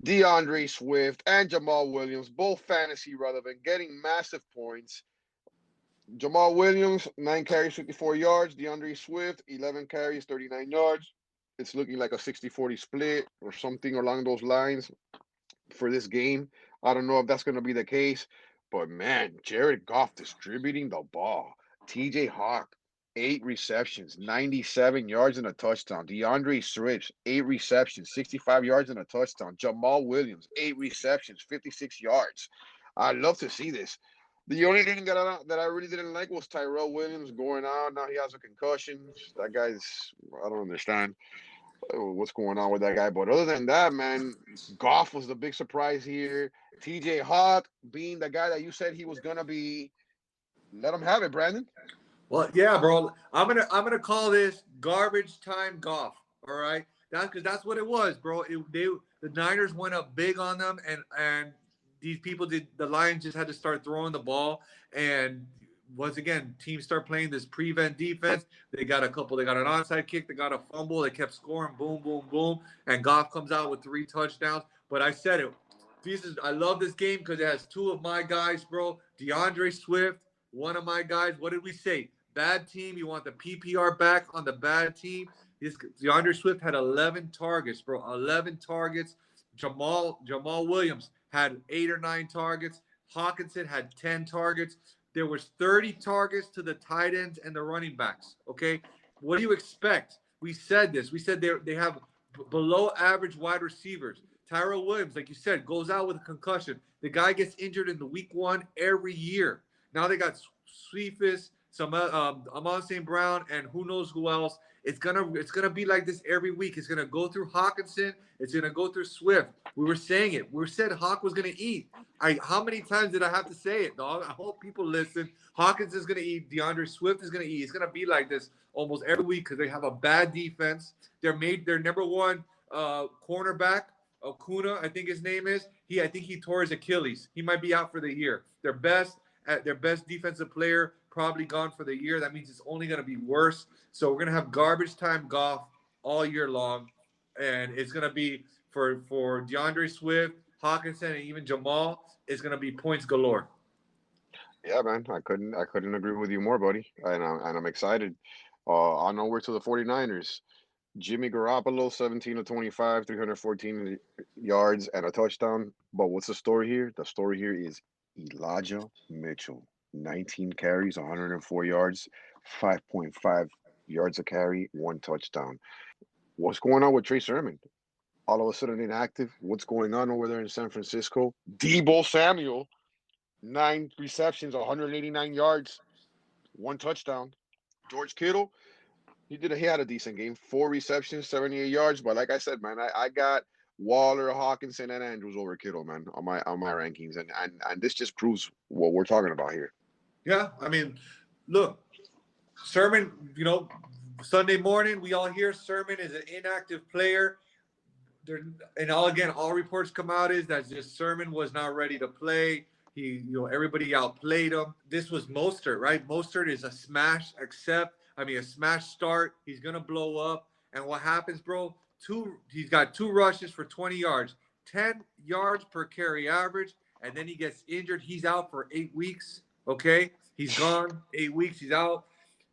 DeAndre Swift and Jamal Williams, both fantasy relevant, getting massive points. Jamal Williams, 9 carries, 54 yards. DeAndre Swift, 11 carries, 39 yards. It's looking like a 60-40 split or something along those lines for this game. I don't know if that's going to be the case, but man, Jared Goff distributing the ball. TJ Hawk, 8 receptions, 97 yards and a touchdown. DeAndre Swift, 8 receptions, 65 yards and a touchdown. Jamal Williams, 8 receptions, 56 yards. I love to see this. The only thing that I really didn't like was Tyrell Williams going out. Now he has a concussion. That guy's, I don't understand what's going on with that guy. But other than that, man, Goff was the big surprise here. TJ Hawk being the guy that you said he was gonna be. Let him have it, Brandon. Well, yeah, bro. I'm gonna call this garbage time golf. All right, that's because that's what it was, bro. The Niners went up big on them, and these people did. The Lions just had to start throwing the ball, and once again, teams start playing this prevent defense. They got a couple. They got an onside kick. They got a fumble. They kept scoring. Boom, boom, boom. And Goff comes out with 3 touchdowns. But I said it. I love this game because it has 2 of my guys, bro. DeAndre Swift, one of my guys. What did we say? Bad team. You want the PPR back on the bad team. DeAndre Swift had 11 targets, bro. 11 targets. Jamal Williams had 8 or 9 targets. Hawkinson had 10 targets. There was 30 targets to the tight ends and the running backs. Okay, what do you expect? We said this. We said they have below average wide receivers. Tyrell Williams, like you said, goes out with a concussion. The guy gets injured in the week 1 every year. Now they got Cephas, some Amon St. Brown, and who knows who else. It's gonna be like this every week. It's gonna go through Hawkinson. It's gonna go through Swift. We were saying it. We said Hawk was gonna eat. How many times did I have to say it, dog? I hope people listen. Hawkins is gonna eat. DeAndre Swift is gonna eat. It's gonna be like this almost every week because they have a bad defense. Their number 1 cornerback, Okuna, I think his name is. I think he tore his Achilles. He might be out for the year. Their best defensive player probably gone for the year. That means it's only going to be worse. So we're going to have garbage time golf all year long, and it's going to be for DeAndre Swift, Hawkinson, and even Jamal. It's going to be points galore. Yeah, man, I couldn't agree with you more, buddy. And I'm excited. On over to the 49ers. Jimmy Garoppolo, 17 of 25, 314 yards and a touchdown. But what's the story here? The story here is Elijah Mitchell, 19 carries, 104 yards, 5.5 yards a carry, 1 touchdown. What's going on with Trey Sermon? All of a sudden inactive. What's going on over there in San Francisco? Deebo Samuel, 9 receptions, 189 yards, 1 touchdown. George Kittle, he had a decent game. 4 receptions, 78 yards. But like I said, man, I got Waller, Hawkinson, and Andrews over Kittle, man, on my rankings. And this just proves what we're talking about here. Yeah, I mean, look, Sermon, Sunday morning, we all hear Sermon is an inactive player. All reports come out is that just Sermon was not ready to play. Everybody outplayed him. This was Mostert, right? Mostert is a smash start. He's gonna blow up. And what happens, bro? He's got 2 rushes for 20 yards, 10 yards per carry average, and then he gets injured. He's out for 8 weeks. Okay, he's gone 8 weeks. He's out.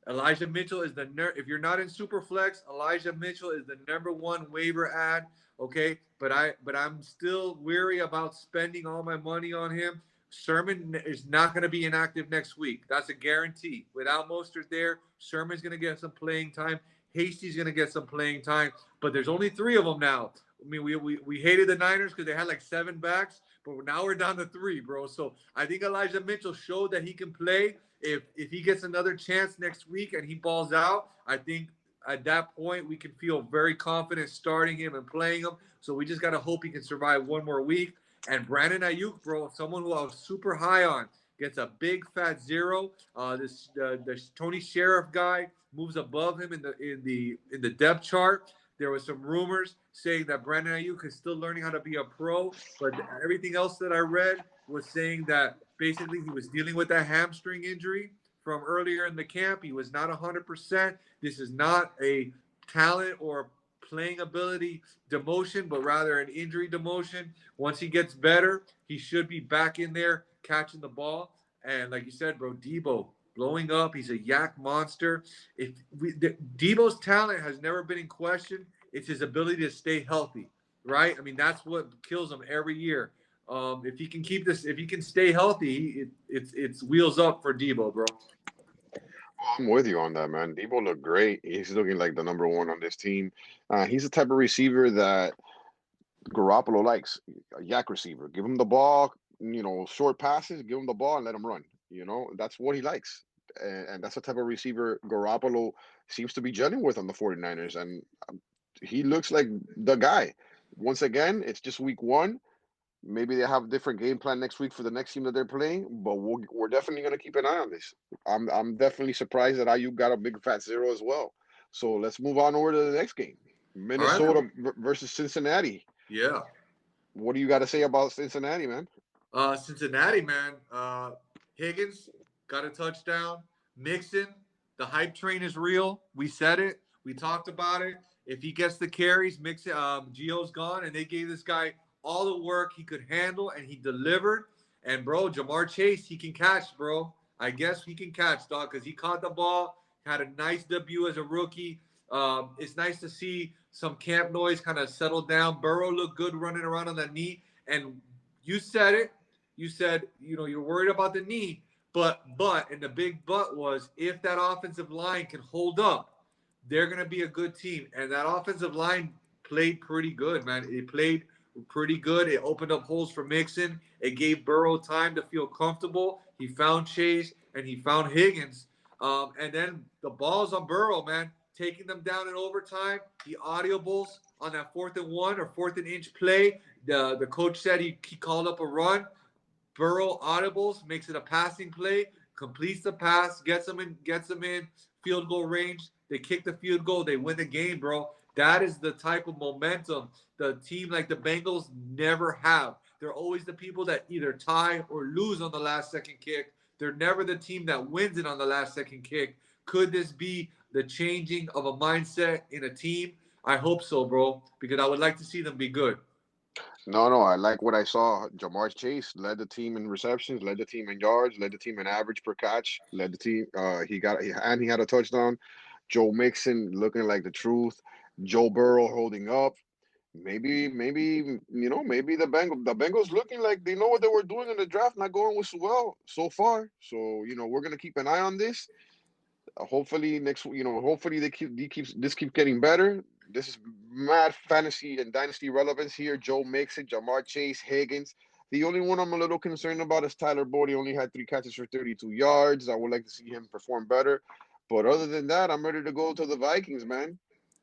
Elijah Mitchell is if you're not in Superflex, Elijah Mitchell is the #1 waiver ad. Okay, but I'm still weary about spending all my money on him. Sermon is not going to be inactive next week. That's a guarantee. Without Mostert there, Sermon's going to get some playing time. Hasty's going to get some playing time. But there's only 3 of them now. I mean, we hated the Niners because they had like 7 backs, but now we're down to 3, bro. So I think Elijah Mitchell showed that he can play. If he gets another chance next week and he balls out, I think at that point we can feel very confident starting him and playing him. So we just got to hope he can survive 1 more week. And Brandon Ayuk, bro, someone who I was super high on, gets a big fat 0. This Tony Sheriff guy moves above him in the depth chart. There was some rumors saying that Brandon Ayuk is still learning how to be a pro, but everything else that I read was saying that basically he was dealing with that hamstring injury from earlier in the camp. He was not 100%. This is not a talent or playing ability demotion, but rather an injury demotion. Once he gets better, he should be back in there catching the ball. And like you said, bro, Deebo blowing up. He's a yak monster. Deebo's talent has never been in question. it's his ability to stay healthy, right? I mean, that's what kills him every year. If he can keep this, if he can stay healthy, it's wheels up for Debo, bro. I'm with you on that, man. Debo looked great. He's looking like the number one on this team. He's the type of receiver that Garoppolo likes, a yak receiver. Give him the ball, short passes, give him the ball and let him run. That's what he likes. And that's the type of receiver Garoppolo seems to be gelling with on the 49ers. And he looks like the guy. Once again, it's just week one. Maybe they have a different game plan next week for the next team that they're playing, but we're definitely going to keep an eye on this. I'm definitely surprised that IU got a big fat 0 as well. So let's move on over to the next game. Minnesota versus Cincinnati. Yeah. What do you got to say about Cincinnati, man? Cincinnati, man. Higgins got a touchdown. Mixon, the hype train is real. We said it. We talked about it. If he gets the carries, Mixon, Gio's gone, and they gave this guy all the work he could handle, and he delivered. And, bro, Jamar Chase, he can catch, bro. I guess he can catch, dog, because he caught the ball, had a nice debut as a rookie. It's nice to see some camp noise kind of settle down. Burrow looked good running around on that knee. And you said it. You said, you're worried about the knee. But, and the big but was if that offensive line can hold up, they're going to be a good team. And that offensive line played pretty good, man. It played pretty good. It opened up holes for Mixon. It gave Burrow time to feel comfortable. He found Chase and he found Higgins. And then the ball's on Burrow, man. Taking them down in overtime. The audibles on that 4th and 1 or 4th and inch play. The coach said he called up a run. Burrow audibles, makes it a passing play, completes the pass, gets them in field goal range. They kick the field goal. They win the game, bro. That is the type of momentum the team like the Bengals never have. They're always the people that either tie or lose on the last second kick. They're never the team that wins it on the last second kick. Could this be the changing of a mindset in a team? I hope so, bro, because I would like to see them be good. No, I like what I saw. Jamar Chase led the team in receptions, led the team in yards, led the team in average per catch, led the team. He had a touchdown. Joe Mixon looking like the truth. Joe Burrow holding up. Maybe the Bengals looking like they know what they were doing in the draft, not going so well so far. So we're gonna keep an eye on this. Hopefully hopefully this keeps getting better. This is mad fantasy and dynasty relevance here. Joe Mixon, Jamar Chase, Higgins. The only one I'm a little concerned about is Tyler Boyd. He only had 3 catches for 32 yards. I would like to see him perform better. But other than that, I'm ready to go to the Vikings, man.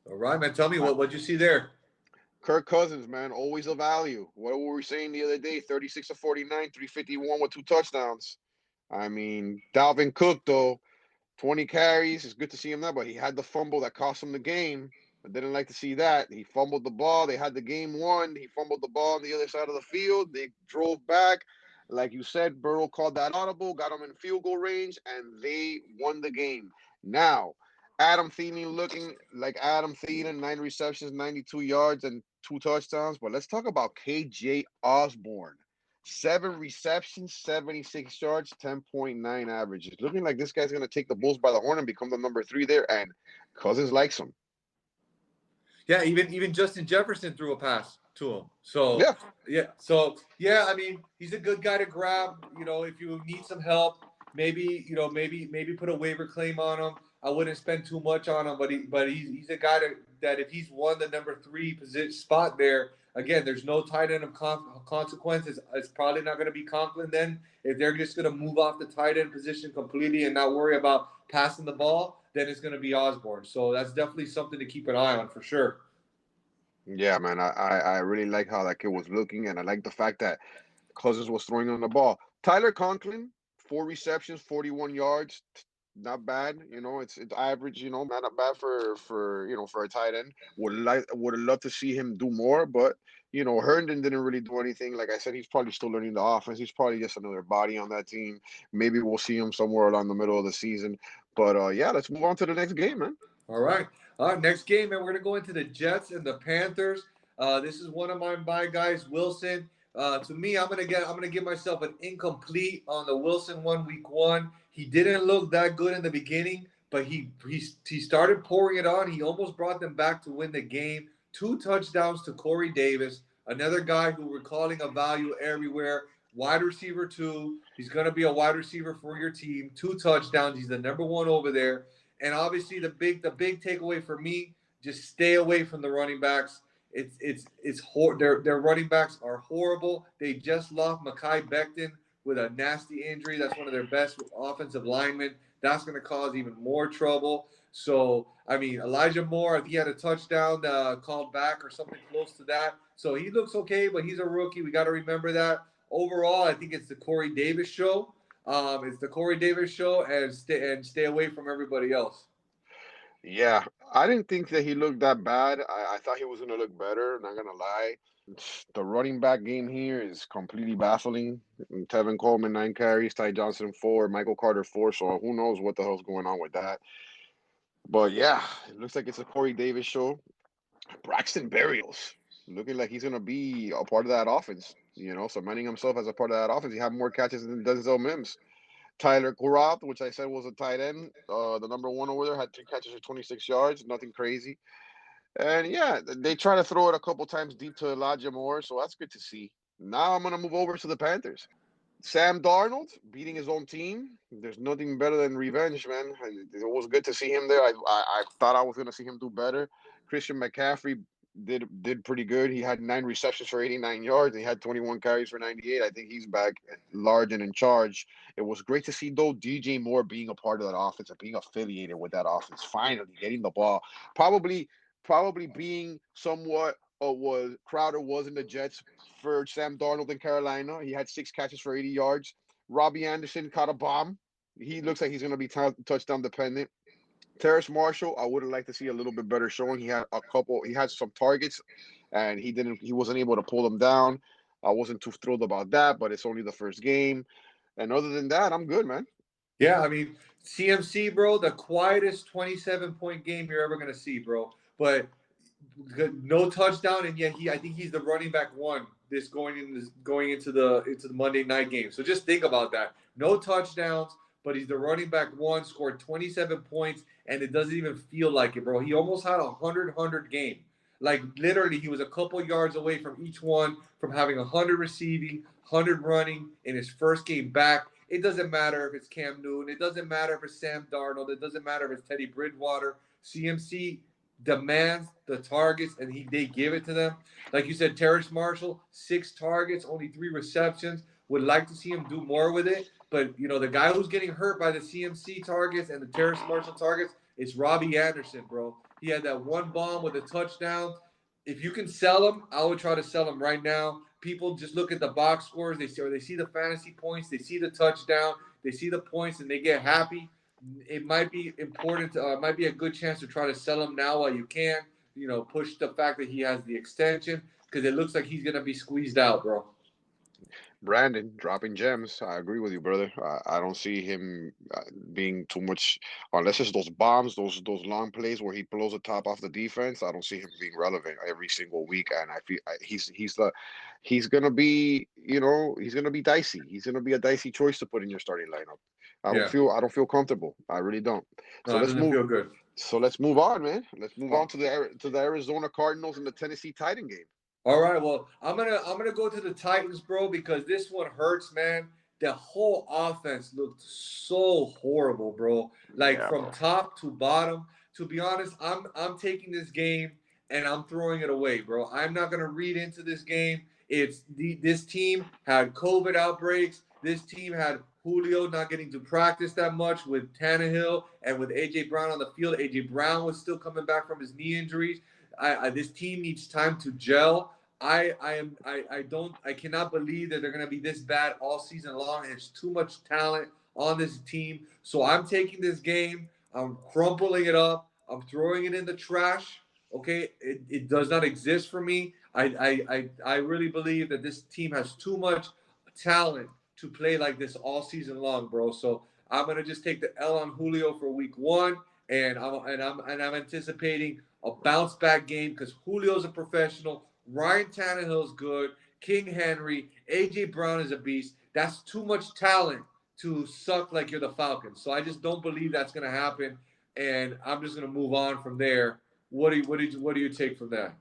All right, man. Tell me what'd you see there? Kirk Cousins, man, always a value. What were we saying the other day? 36 of 49, 351 with 2 touchdowns. I mean, Dalvin Cook, though, 20 carries. It's good to see him now, but he had the fumble that cost him the game. I didn't like to see that. He fumbled the ball. They had the game won. He fumbled the ball on the other side of the field. They drove back. Like you said, Burrow called that audible, got him in field goal range, and they won the game. Now, Adam Thielen looking like Adam Thielen, 9 receptions, 92 yards, and 2 touchdowns. But let's talk about KJ Osborne. 7 receptions, 76 yards, 10.9 average. It's looking like this guy's going to take the Bulls by the horn and become the number 3 there, and Cousins likes him. Yeah, even Justin Jefferson threw a pass to him. So I mean, he's a good guy to grab. If you need some help, maybe put a waiver claim on him. I wouldn't spend too much on him, but he's a guy that if he's won the number 3 position spot there, again, there's no tight end of consequences. It's probably not going to be Conklin then. If they're just going to move off the tight end position completely and not worry about passing the ball, then it's going to be Osborne. So that's definitely something to keep an eye on for sure. Yeah, man, I really like how that kid was looking, and I like the fact that Cousins was throwing on the ball. Tyler Conklin, 4 receptions, 41 yards. Not bad, it's average, not bad for a tight end. Would have loved to see him do more, but Herndon didn't really do anything. Like I said, he's probably still learning the offense. He's probably just another body on that team. Maybe we'll see him somewhere around the middle of the season. But let's move on to the next game, man. All right. Next game, man, we're gonna go into the Jets and the Panthers. This is one of my buy guys, Wilson. To me, I'm gonna give myself an incomplete on the Wilson week 1. He didn't look that good in the beginning, but he started pouring it on. He almost brought them back to win the game. 2 touchdowns to Corey Davis, another guy who we're calling a value everywhere. Wide receiver 2. He's going to be a wide receiver for your team. 2 touchdowns. He's the number 1 over there. And obviously the big takeaway for me, just stay away from the running backs. Their running backs are horrible. They just lost Mekhi Becton with a nasty injury. That's one of their best offensive linemen. That's going to cause even more trouble. So, I mean, Elijah Moore, he had a touchdown called back or something close to that. So he looks okay, but he's a rookie. We got to remember that. Overall, I think it's the Corey Davis show. It's the Corey Davis show, and stay away from everybody else. Yeah, I didn't think that he looked that bad. I thought he was going to look better, not going to lie. The running back game here is completely baffling. Tevin Coleman, 9 carries, Ty Johnson, 4, Michael Carter, 4. So who knows what the hell's going on with that. But yeah, it looks like it's a Corey Davis show. Braxton Berrios looking like he's going to be a part of that offense. Cementing himself as a part of that offense. He had more catches than Denzel Mims. Tyler Kuroth, which I said was a tight end, the number 1 over there, had 3 catches for 26 yards, nothing crazy. And yeah, they try to throw it a couple times deep to Elijah Moore, so that's good to see. Now I'm going to move over to the Panthers. Sam Darnold beating his own team. There's nothing better than revenge, man. It was good to see him there. I thought I was going to see him do better. Christian McCaffrey did pretty good. He had 9 receptions for 89 yards. And he had 21 carries for 98. I think he's back large and in charge. It was great to see, though, DJ Moore being a part of that offense and being affiliated with that offense. Finally getting the ball. Probably being somewhat what Crowder was in the Jets for Sam Darnold in Carolina. He had 6 catches for 80 yards. Robbie Anderson caught a bomb. He looks like he's going to be touchdown dependent. Terrace Marshall, I would have liked to see a little bit better showing. He had some targets, and he wasn't able to pull them down. I wasn't too thrilled about that, but it's only the first game. And other than that, I'm good, man. Yeah, I mean, CMC, bro, the quietest 27-point game you're ever going to see, bro. But no touchdown, and yet I think he's the running back 1 going into the Monday night game. So just think about that. No touchdowns, but he's the running back 1, scored 27 points, and it doesn't even feel like it, bro. He almost had a 100 game. Like, literally, he was a couple yards away from each one, from having 100 receiving, 100 running in his first game back. It doesn't matter if it's Cam Newton. It doesn't matter if it's Sam Darnold. It doesn't matter if it's Teddy Bridgewater. CMC demands the targets, and they give it to them. Like you said, Terrace Marshall, 6 targets, only 3 receptions. Would like to see him do more with it. But, the guy who's getting hurt by the CMC targets and the Terrace Marshall targets is Robbie Anderson, bro. He had that 1 bomb with a touchdown. If you can sell him, I would try to sell him right now. People just look at the box scores. They see the fantasy points. They see the touchdown. They see the points, and they get happy. It might be important. Might be a good chance to try to sell him now while you can. Push the fact that he has the extension, because it looks like he's going to be squeezed out, bro. Brandon dropping gems. I agree with you, brother. I don't see him being too much, unless it's those bombs, those long plays where he blows the top off the defense. I don't see him being relevant every single week, and I feel he's gonna be he's gonna be dicey. He's gonna be a dicey choice to put in your starting lineup. I don't feel comfortable. I really don't. So let's move. Feel good. So let's move on, man. Let's move on to the Arizona Cardinals and the Tennessee Titan game. All right, well, I'm gonna go to the Titans, bro, because this one hurts, man. The whole offense looked so horrible, bro. From top to bottom. To be honest, I'm taking this game and I'm throwing it away, bro. I'm not gonna read into this game. This team had COVID outbreaks. This team had Julio not getting to practice that much with Tannehill and with AJ Brown on the field. AJ Brown was still coming back from his knee injuries. This team needs time to gel. I cannot believe that they're going to be this bad all season long. There's too much talent on this team. So I'm taking this game. I'm crumpling it up. I'm throwing it in the trash. Okay. It does not exist for me. I really believe that this team has too much talent to play like this all season long, bro. So I'm going to just take the L on Julio for week 1. And I'm anticipating a bounce back game because Julio's a professional. Ryan Tannehill's good. King Henry, AJ Brown is a beast. That's too much talent to suck like you're the Falcons. So I just don't believe that's going to happen, and I'm just going to move on from there. What do you take from that?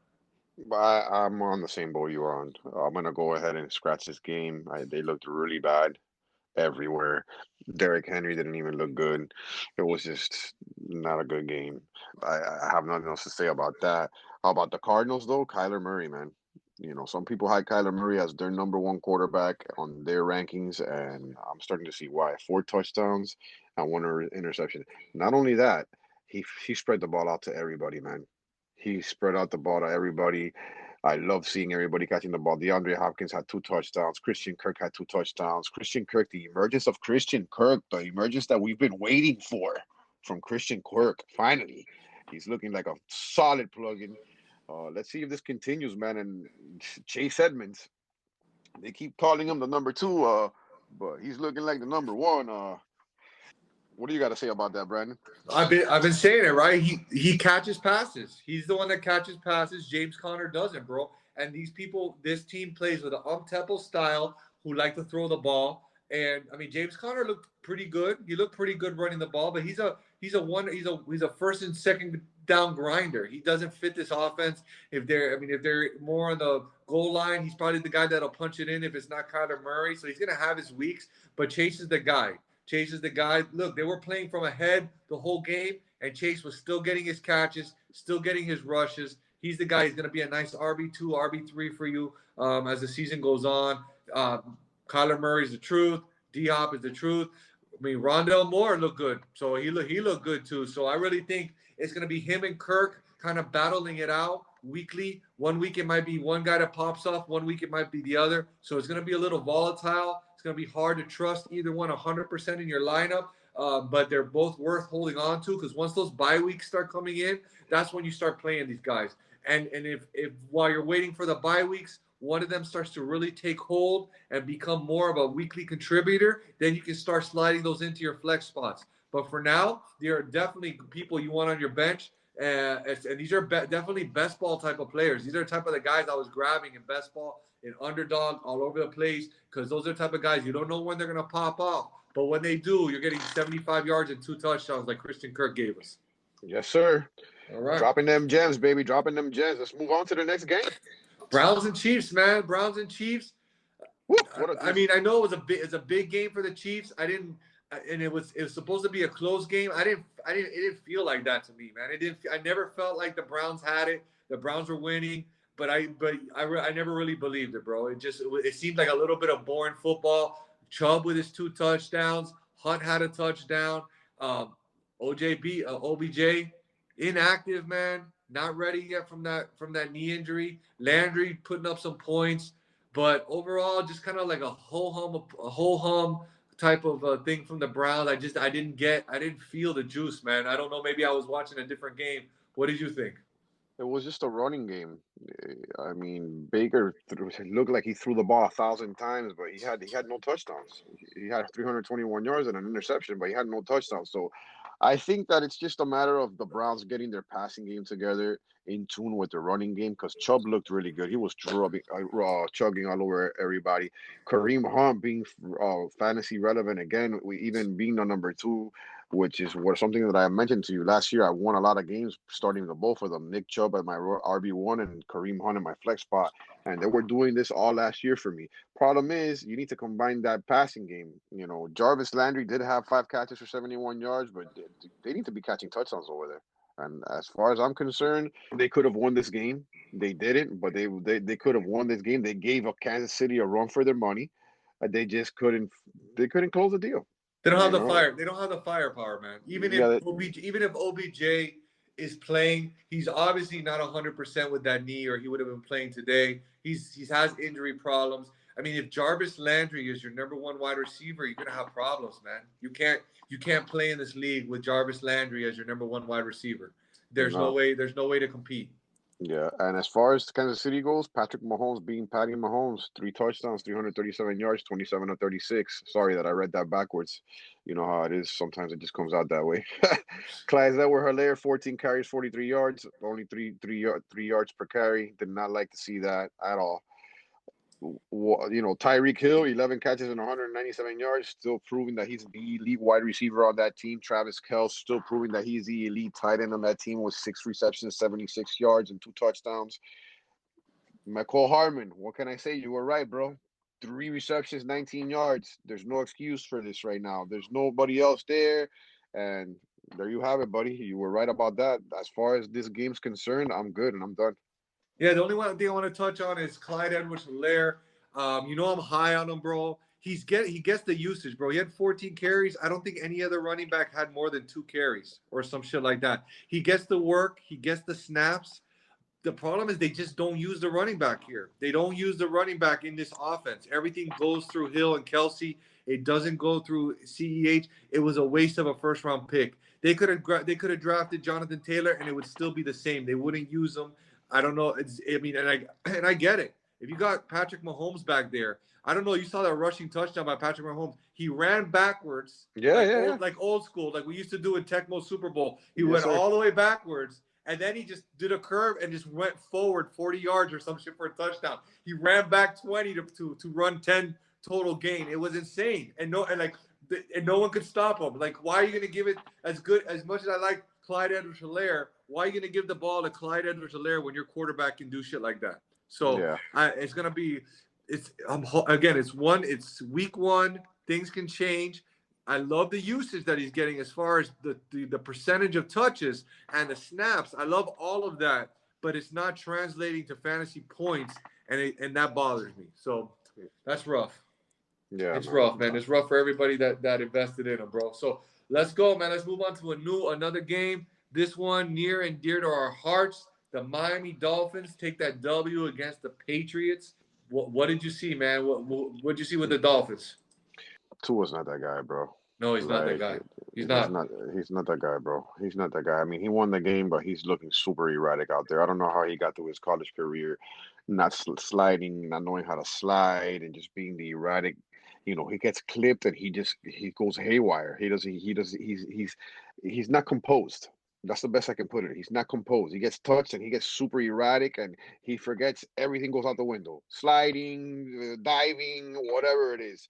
But I'm on the same boat you're on. I'm gonna go ahead and scratch this game. They looked really bad everywhere. Derrick Henry didn't even look good. It was just not a good game. I have nothing else to say about that. How about the Cardinals though? Kyler Murray, man. Some people had Kyler Murray as their number one quarterback on their rankings, and I'm starting to see why. 4 touchdowns and one interception. Not only that, he spread the ball out to everybody, man. He spread out the ball to everybody. I love seeing everybody catching the ball. DeAndre Hopkins had 2 touchdowns. Christian Kirk had 2 touchdowns. Christian Kirk, the emergence of Christian Kirk, the emergence that we've been waiting for from Christian Kirk. Finally, he's looking like a solid plug-in. Let's see if this continues, man. And Chase Edmonds, they keep calling him the number two, but he's looking like the number one. What do you got to say about that, Brandon? I've been saying it, right. He catches passes. He's the one that catches passes. James Conner doesn't, bro. And this team plays with an up-tempo style who like to throw the ball. And I mean, James Conner looked pretty good. He looked pretty good running the ball, but he's a first and second down grinder. He doesn't fit this offense. If they're more on the goal line, he's probably the guy that'll punch it in if it's not Kyler Murray. So he's gonna have his weeks, but Chase is the guy. Chase is the guy. Look, they were playing from ahead the whole game, and Chase was still getting his catches, still getting his rushes. He's the guy. He's going to be a nice RB2, RB3 for you as the season goes on. Kyler Murray is the truth. D-Hop is the truth. I mean, Rondell Moore looked good. So he looked good too. So I really think it's going to be him and Kirk kind of battling it out weekly. One week it might be one guy that pops off. One week it might be the other. So it's going to be a little volatile. It's going to be hard to trust either one 100% in your lineup. But they're both worth holding on to because once those bye weeks start coming in, that's when you start playing these guys. And if while you're waiting for the bye weeks, one of them starts to really take hold and become more of a weekly contributor, then you can start sliding those into your flex spots. But for now, there are definitely people you want on your bench. And these are definitely best ball type of players. These are the type of the guys I was grabbing in best ball, in underdog, all over the place, because those are the type of guys you don't know when they're going to pop off. But when they do, you're getting 75 yards and 2 touchdowns like Christian Kirk gave us. Yes, sir. All right. Dropping them gems, baby. Dropping them gems. Let's move on to the next game. Browns and Chiefs, man. Browns and Chiefs. Woo, I mean, I know it's a big game for the Chiefs. And it was supposed to be a close game. It didn't feel like that to me, man. I never felt like the Browns had it. The Browns were winning, but I never really believed it, bro. It seemed like a little bit of boring football. Chubb with his 2 touchdowns. Hunt had a touchdown. OBJ inactive, man. Not ready yet from that knee injury. Landry putting up some points, but overall, just kind of like a whole hum type of thing from the Browns. I didn't feel the juice, man. I don't know. Maybe I was watching a different game. What did you think? It was just a running game. I mean, Baker looked like he threw the ball 1,000 times, but he had no touchdowns. He had 321 yards and an interception, but he had no touchdowns. So I think that it's just a matter of the Browns getting their passing game together in tune with the running game because Chubb looked really good. He was chugging all over everybody. Kareem Hunt being fantasy relevant again, even being the number two, which is something that I mentioned to you last year. I won a lot of games starting the both of them. Nick Chubb at my RB1 and Kareem Hunt in my flex spot. And they were doing this all last year for me. Problem is, you need to combine that passing game. Jarvis Landry did have 5 catches for 71 yards, but they need to be catching touchdowns over there. And as far as I'm concerned, they could have won this game. They didn't, but they could have won this game. They gave up Kansas City a run for their money. They just couldn't. They couldn't close the deal. They don't have You the know, fire. They don't have the firepower, man. yeah, Even if OBJ is playing, he's obviously not 100% with that knee, or he would have been playing today. He has injury problems. I mean, if Jarvis Landry is your number one wide receiver, you're gonna have problems, man. You can't play in this league with Jarvis Landry as your number one wide receiver. There's no no. way. There's no way to compete. Yeah, and as far as Kansas City goes, Patrick Mahomes being Patty Mahomes, 3 touchdowns, 337 yards, 27 of 36. Sorry that I read that backwards. You know how it is. Sometimes it just comes out that way. Clyde Edwards-Helaire, 14 carries, 43 yards, only three yards per carry. Did not like to see that at all. Tyreek Hill, 11 catches and 197 yards, still proving that he's the elite wide receiver on that team. Travis Kelce still proving that he's the elite tight end on that team with 6 receptions, 76 yards, and 2 touchdowns. McCall Harmon, what can I say? You were right, bro. 3 receptions, 19 yards. There's no excuse for this right now. There's nobody else there. And there you have it, buddy. You were right about that. As far as this game's concerned, I'm good and I'm done. Yeah, the only one thing I want to touch on is Clyde Edwards-Helaire. I'm high on him, bro. He gets the usage, bro. He had 14 carries. I don't think any other running back had more than 2 carries or some shit like that. He gets the work. He gets the snaps. The problem is they just don't use the running back here. They don't use the running back in this offense. Everything goes through Hill and Kelsey. It doesn't go through CEH. It was a waste of a first-round pick. They could have drafted Jonathan Taylor and it would still be the same. They wouldn't use him. I don't know. And I get it. If you got Patrick Mahomes back there, I don't know. You saw that rushing touchdown by Patrick Mahomes. He ran backwards, like old school, like we used to do in Tecmo Super Bowl. He went all the way backwards. And then he just did a curve and just went forward 40 yards or some shit for a touchdown. He ran back 20 to run 10 total gain. It was insane. And no one could stop him. Like, why are you going to give it as much as I like Clyde Edwards-Helaire? Why are you going to give the ball to Clyde Edwards-Helaire when your quarterback can do shit like that? So it's going to be it's week 1. Things can change. I love the usage that he's getting as far as the percentage of touches and the snaps. I love all of that, but it's not translating to fantasy points, and that bothers me. So that's rough. Yeah, it's rough, man. It's rough for everybody that invested in him, bro. So let's go, man. Let's move on to another game. This one near and dear to our hearts. The Miami Dolphins take that W against the Patriots. What did you see, man? What did you see with the Dolphins? Tua's not that guy, bro. No, he's not that guy. He's not that guy, bro. He's not that guy. I mean, he won the game, but he's looking super erratic out there. I don't know how he got through his college career, not sliding, not knowing how to slide, and just being the erratic. He gets clipped and he goes haywire. He's not composed. That's the best I can put it. He's not composed. He gets touched and he gets super erratic and he forgets everything goes out the window. Sliding, diving, whatever it is.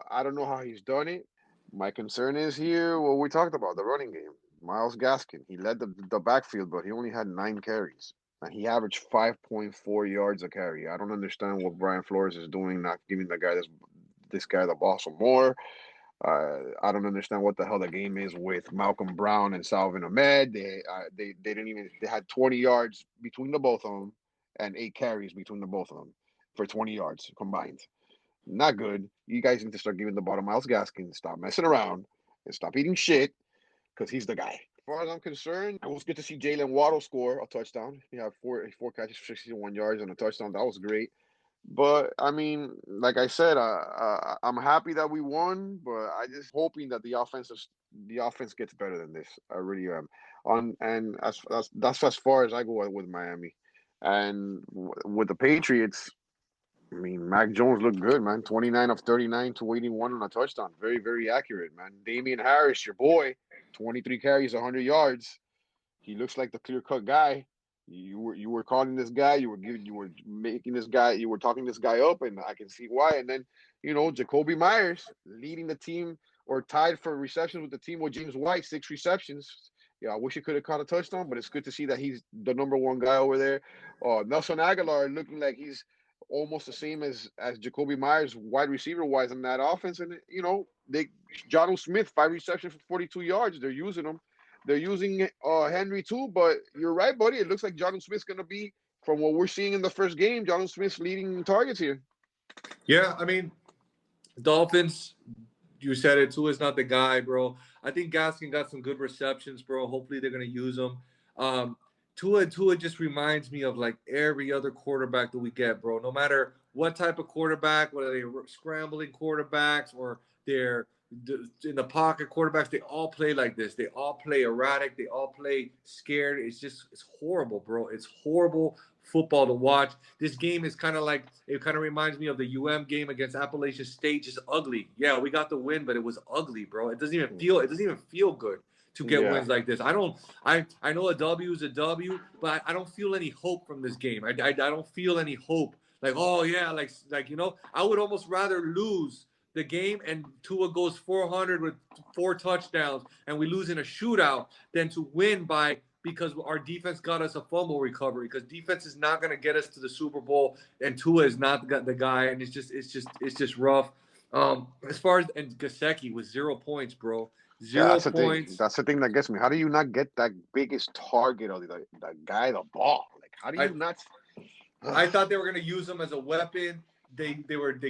I don't know how he's done it. My concern is here what we talked about, the running game. Myles Gaskin, he led the backfield, but he only had 9 carries. And he averaged 5.4 yards a carry. I don't understand what Brian Flores is doing, not giving this guy the ball some more. I don't understand what the hell the game is with Malcolm Brown and Salvin Ahmed. They had 20 yards between the both of them and 8 carries between the both of them for 20 yards combined. Not good. You guys need to start giving the ball to Myles Gaskin. Stop messing around and stop eating shit because he's the guy. As far as I'm concerned, it was good to see Jalen Waddle score a touchdown. He had four catches for 61 yards and a touchdown. That was great. But I mean, like I said, I'm happy that we won, but I just hoping that the offense gets better than this. I really am. That's as far as I go with Miami, and with the Patriots. I mean, Mac Jones looked good, man. 29 of 39 to 81 on a touchdown. Very, very accurate, man. Damian Harris, your boy, 23 carries, 100 yards. He looks like the clear-cut guy. You were calling this guy. You were making this guy. You were talking this guy up, and I can see why. And then, Jacoby Myers leading the team or tied for receptions with the team with James White, 6 receptions. Yeah, I wish he could have caught a touchdown, but it's good to see that he's the number 1 guy over there. Nelson Aguilar looking like he's almost the same as Jacoby Myers, wide receiver wise in that offense. And Jonnu Smith, 5 receptions for 42 yards. They're using him. They're using Henry too. But you're right, buddy. It looks like Jonnu Smith's gonna be, from what we're seeing in the first game, Jonnu Smith's leading targets here. Yeah, I mean, Dolphins. You said it. Tua is not the guy, bro. I think Gaskin got some good receptions, bro. Hopefully they're gonna use him. Tua just reminds me of like every other quarterback that we get, bro. No matter what type of quarterback, whether they're scrambling quarterbacks or they're in the pocket quarterbacks, they all play like this. They all play erratic. They all play scared. It's horrible, bro. It's horrible football to watch. This game is kind of reminds me of the game against Appalachian State. Just ugly. Yeah, we got the win, but it was ugly, bro. It doesn't even feel good to get wins like this. I know a W is a W, but I don't feel any hope from this game. I don't feel any hope. Like, oh yeah, I would almost rather lose the game and Tua goes 400 with 4 touchdowns and we lose in a shootout than to win by because our defense got us a fumble recovery. Because defense is not going to get us to the Super Bowl, and Tua is not the guy, and it's just rough. As far as and Gasecki with 0 points, bro, Yeah, zero that's the thing. points. That's the thing that gets me. How do you not get that biggest target of the guy the ball? Like, how do I you not? I thought they were going to use him as a weapon. They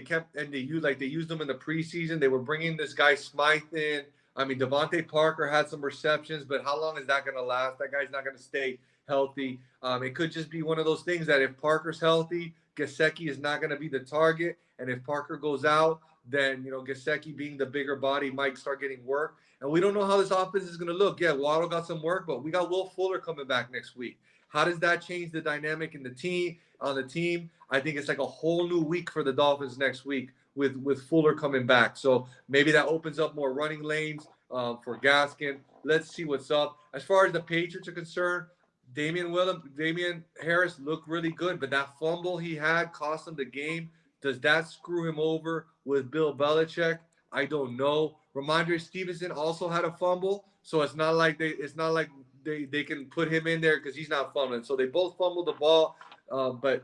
kept and they used him in the preseason. They were bringing this guy Smythe in. I mean, Devontae Parker had some receptions, but how long is that going to last? That guy's not going to stay healthy. It could just be one of those things that if Parker's healthy, Gasecki is not going to be the target, and if Parker goes out, then Gasecki being the bigger body might start getting work. And we don't know how this offense is going to look. Yeah, Waddle got some work, but we got Will Fuller coming back next week. How does that change the dynamic in the team? On the team, I think it's like a whole new week for the Dolphins next week with Fuller coming back. So maybe that opens up more running lanes for Gaskin. Let's see what's up. As far as the Patriots are concerned, Damian Harris looked really good, but that fumble he had cost him the game. Does that screw him over with Bill Belichick? I don't know. Ramondre Stevenson also had a fumble, so it's not like they can put him in there because he's not fumbling. So they both fumbled the ball, but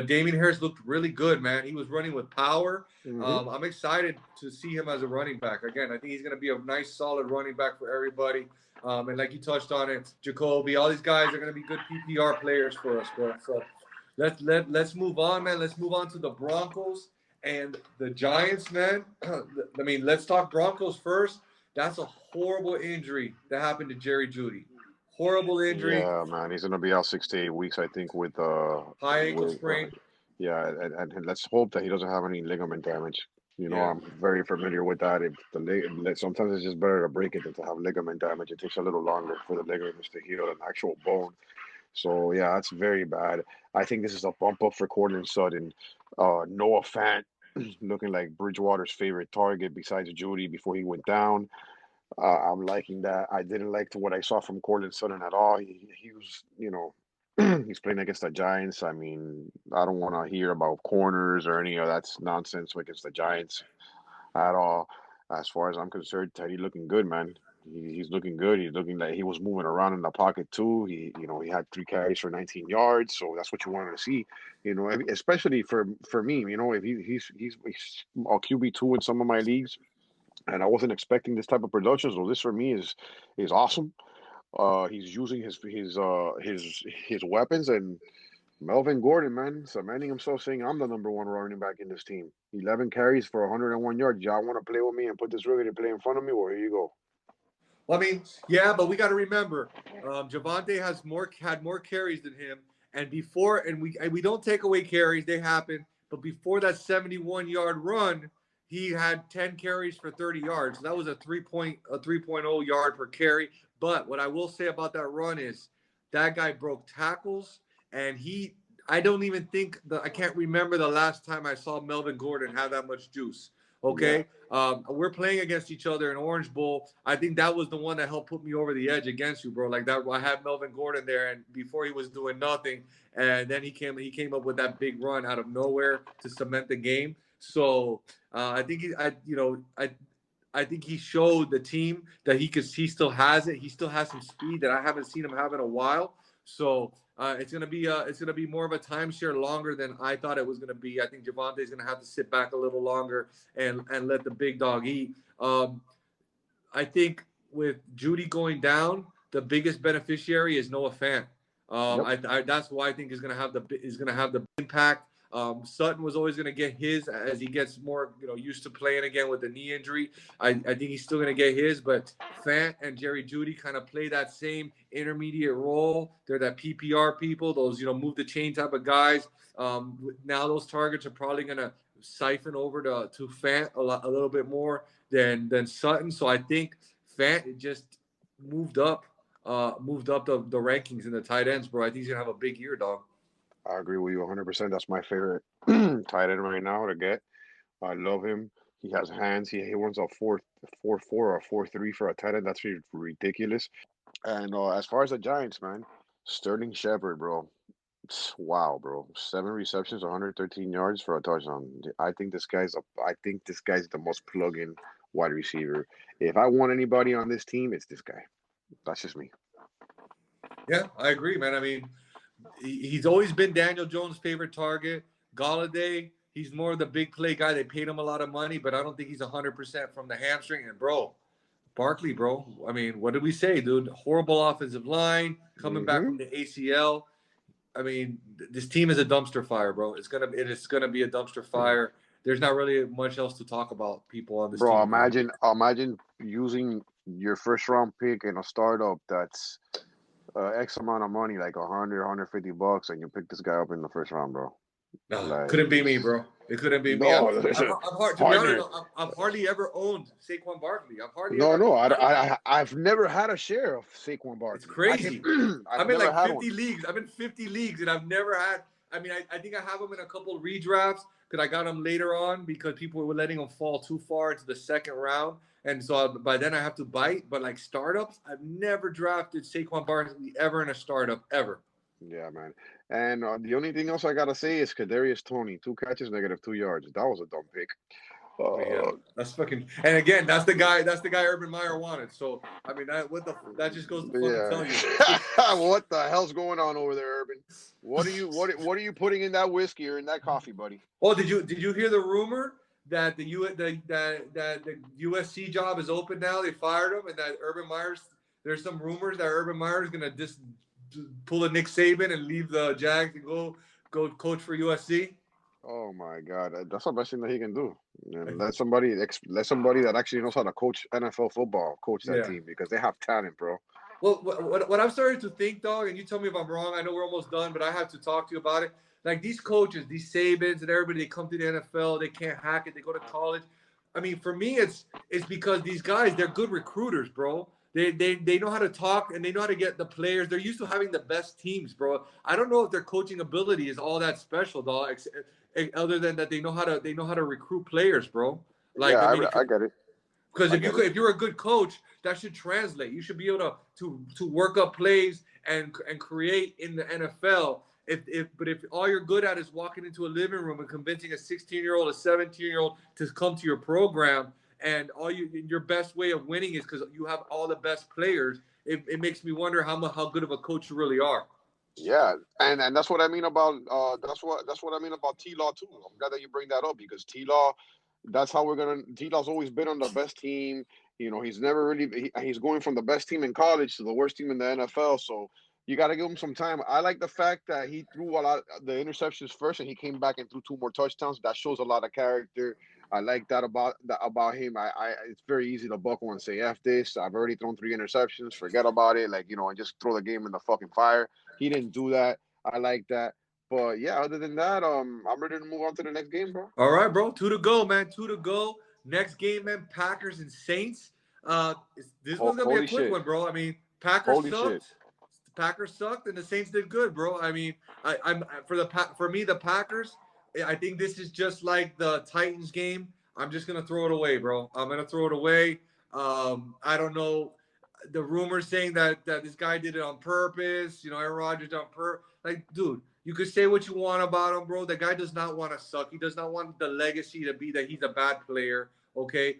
Damian Harris looked really good, man. He was running with power. Mm-hmm. I'm excited to see him as a running back. Again, I think he's going to be a nice, solid running back for everybody. And like you touched on it, Jacoby, all these guys are going to be good PPR players for us, bro. So let's move on, man. Let's move on to the Broncos and the Giants, man. I mean, let's talk Broncos first. That's a horrible injury that happened to Jerry Jeudy. Horrible injury, Yeah, man, he's gonna be out 6 to 8 weeks, I think, high ankle with sprain. yeah, and let's hope that he doesn't have any ligament damage. Yeah. I'm very familiar with that. If sometimes it's just better to break it than to have ligament damage. It takes a little longer for the ligaments to heal an actual bone. So yeah, that's very bad. I think this is a bump up for Cortland Sutton. Noah Fant looking like Bridgewater's favorite target besides Judy before he went down. I'm liking that. I didn't like what I saw from Cortland Sutton at all. He was, he's playing against the Giants. I mean, I don't want to hear about corners or any of that's nonsense against the Giants at all. As far as I'm concerned, Teddy looking good, man. He's looking good. He's looking like he was moving around in the pocket too. He had 3 carries for 19 yards, so that's what you wanted to see. Especially for me, if he's a QB2 in some of my leagues, and I wasn't expecting this type of production. So this for me is awesome. He's using his weapons, and Melvin Gordon, man, cementing himself, saying I'm the number one running back in this team. 11 carries for 101 yards. Y'all want to play with me and put this rookie to play in front of me? Well, here you go. Well, I mean, yeah, but we got to remember, Javante had more carries than him, and we don't take away carries; they happen. But before that 71-yard run, he had 10 carries for 30 yards. So that was a 3.0 yard per carry. But what I will say about that run is that guy broke tackles, and I don't even think I can't remember the last time I saw Melvin Gordon have that much juice. Yeah. Okay. We're playing against each other in Orange Bowl. I think that was the one that helped put me over the edge against you, bro. Like that, I had Melvin Gordon there, and before he was doing nothing, and then he came up with that big run out of nowhere to cement the game. So I think I think he showed the team that he still has it. He still has some speed that I haven't seen him have in a while. So it's gonna be more of a timeshare longer than I thought it was gonna be. I think Javante's gonna have to sit back a little longer and let the big dog eat. I think with Judy going down, the biggest beneficiary is Noah Fant. Yep. That's why I think is gonna have the impact. Sutton was always going to get his as he gets more, used to playing again with the knee injury. I think he's still going to get his, but Fant and Jerry Jeudy kind of play that same intermediate role. They're that PPR people, those, move the chain type of guys. Now those targets are probably going to siphon over to Fant a little bit more than Sutton. So I think Fant just moved up the rankings in the tight ends, bro. I think he's going to have a big year, dog. I agree with you 100%. That's my favorite tight end right now to get. I love him. He has hands. He runs a 4.44 or a 4.3 for a tight end. That's ridiculous. And as far as the Giants, man, Sterling Shepard, bro. Wow, bro. 7 receptions, 113 yards for a touchdown. I think this guy's the most plug-in wide receiver. If I want anybody on this team, it's this guy. That's just me. Yeah, I agree, man. I mean, he's always been Daniel Jones' favorite target. Galladay, he's more of the big play guy. They paid him a lot of money, but I don't think he's 100% from the hamstring. And, bro, Barkley, bro. I mean, what did we say, dude? Horrible offensive line, coming back Mm-hmm. from the ACL. I mean, this team is a dumpster fire, bro. It's gonna be a dumpster fire. There's not really much else to talk about, people on this Bro, team. imagine using your first round pick in a startup that's X amount of money, like 100, $150, and you pick this guy up in the first round, bro. No, Like, couldn't be me, bro. It couldn't be me. no, there's a I'm hard to be partner. honest. I've hardly ever owned Saquon Barkley. I've hardly No, ever. no, I've never had a share of Saquon It's Barkley. crazy. I've I'm in never like had 50 one. leagues. I'm in 50 leagues, and I've never had. I mean, I think I have him in a couple of redrafts because I got him later on because people were letting him fall too far into the second round, and so by then I have to bite. But like startups, I've never drafted Saquon Barkley ever in a startup ever. Yeah, man. And the only thing else I gotta say is Kadarius Toney, 2 catches, -2 yards. That was a dumb pick. Yeah, that's fucking. And again, that's the guy. That's the guy Urban Meyer wanted. So I mean, that just goes to fucking tell you. Yeah. What the hell's going on over there, Urban? What are you putting in that whiskey or in that coffee, buddy? Oh, did you hear the rumor that the USC job is open now? They fired him, and that Urban Meyer's. There's some rumors that Urban Meyer is gonna just pull a Nick Saban and leave the Jags and go coach for USC. Oh my God, that's the best thing that he can do. And let somebody that actually knows how to coach NFL football coach that Yeah. team because they have talent, bro. Well, what I'm starting to think, dog, and you tell me if I'm wrong. I know we're almost done, but I have to talk to you about it. Like these coaches, these Sabans and everybody, they come to the NFL, they can't hack it, they go to college. I mean, for me, it's because these guys, they're good recruiters, bro. They know how to talk and they know how to get the players. They're used to having the best teams, bro. I don't know if their coaching ability is all that special, dog. Other than that, they know how to recruit players, bro. Like, Yeah, I mean, I get it. because I get it. if you're a good coach, that should translate. You should be able to work up plays and create in the NFL. If all you're good at is walking into a living room and convincing a 16-year-old, a 17-year-old to come to your program, and your best way of winning is because you have all the best players, it makes me wonder how good of a coach you really are. Yeah, and that's what I mean about that's what I mean about T-Law too. I'm glad that you bring that up because T-Law, that's how T-Law's always been on the best team. You know, he's never really he's going from the best team in college to the worst team in the NFL. So you got to give him some time. I like the fact that he threw a lot of the interceptions first and he came back and threw 2 more touchdowns. That shows a lot of character. I like that about him. It's very easy to buckle and say F this. I've already thrown 3 interceptions. Forget about it. Like, and just throw the game in the fucking fire. He didn't do that. I like that. But yeah, other than that, I'm ready to move on to the next game, bro. All right, bro. 2 to go, man. 2 to go. Next game, man. Packers and Saints. This one's gonna be a Holy quick shit. one, bro. I mean, Packers Holy sucked. shit. The Packers sucked, and the Saints did good, bro. I mean, I'm for me the Packers. I think this is just like the Titans game. I'm just gonna throw it away, bro. I'm gonna throw it away. I don't know. The rumors saying that this guy did it on purpose. Aaron Rodgers on purpose. Like, dude, you could say what you want about him, bro. The guy does not want to suck. He does not want the legacy to be that he's a bad player. Okay,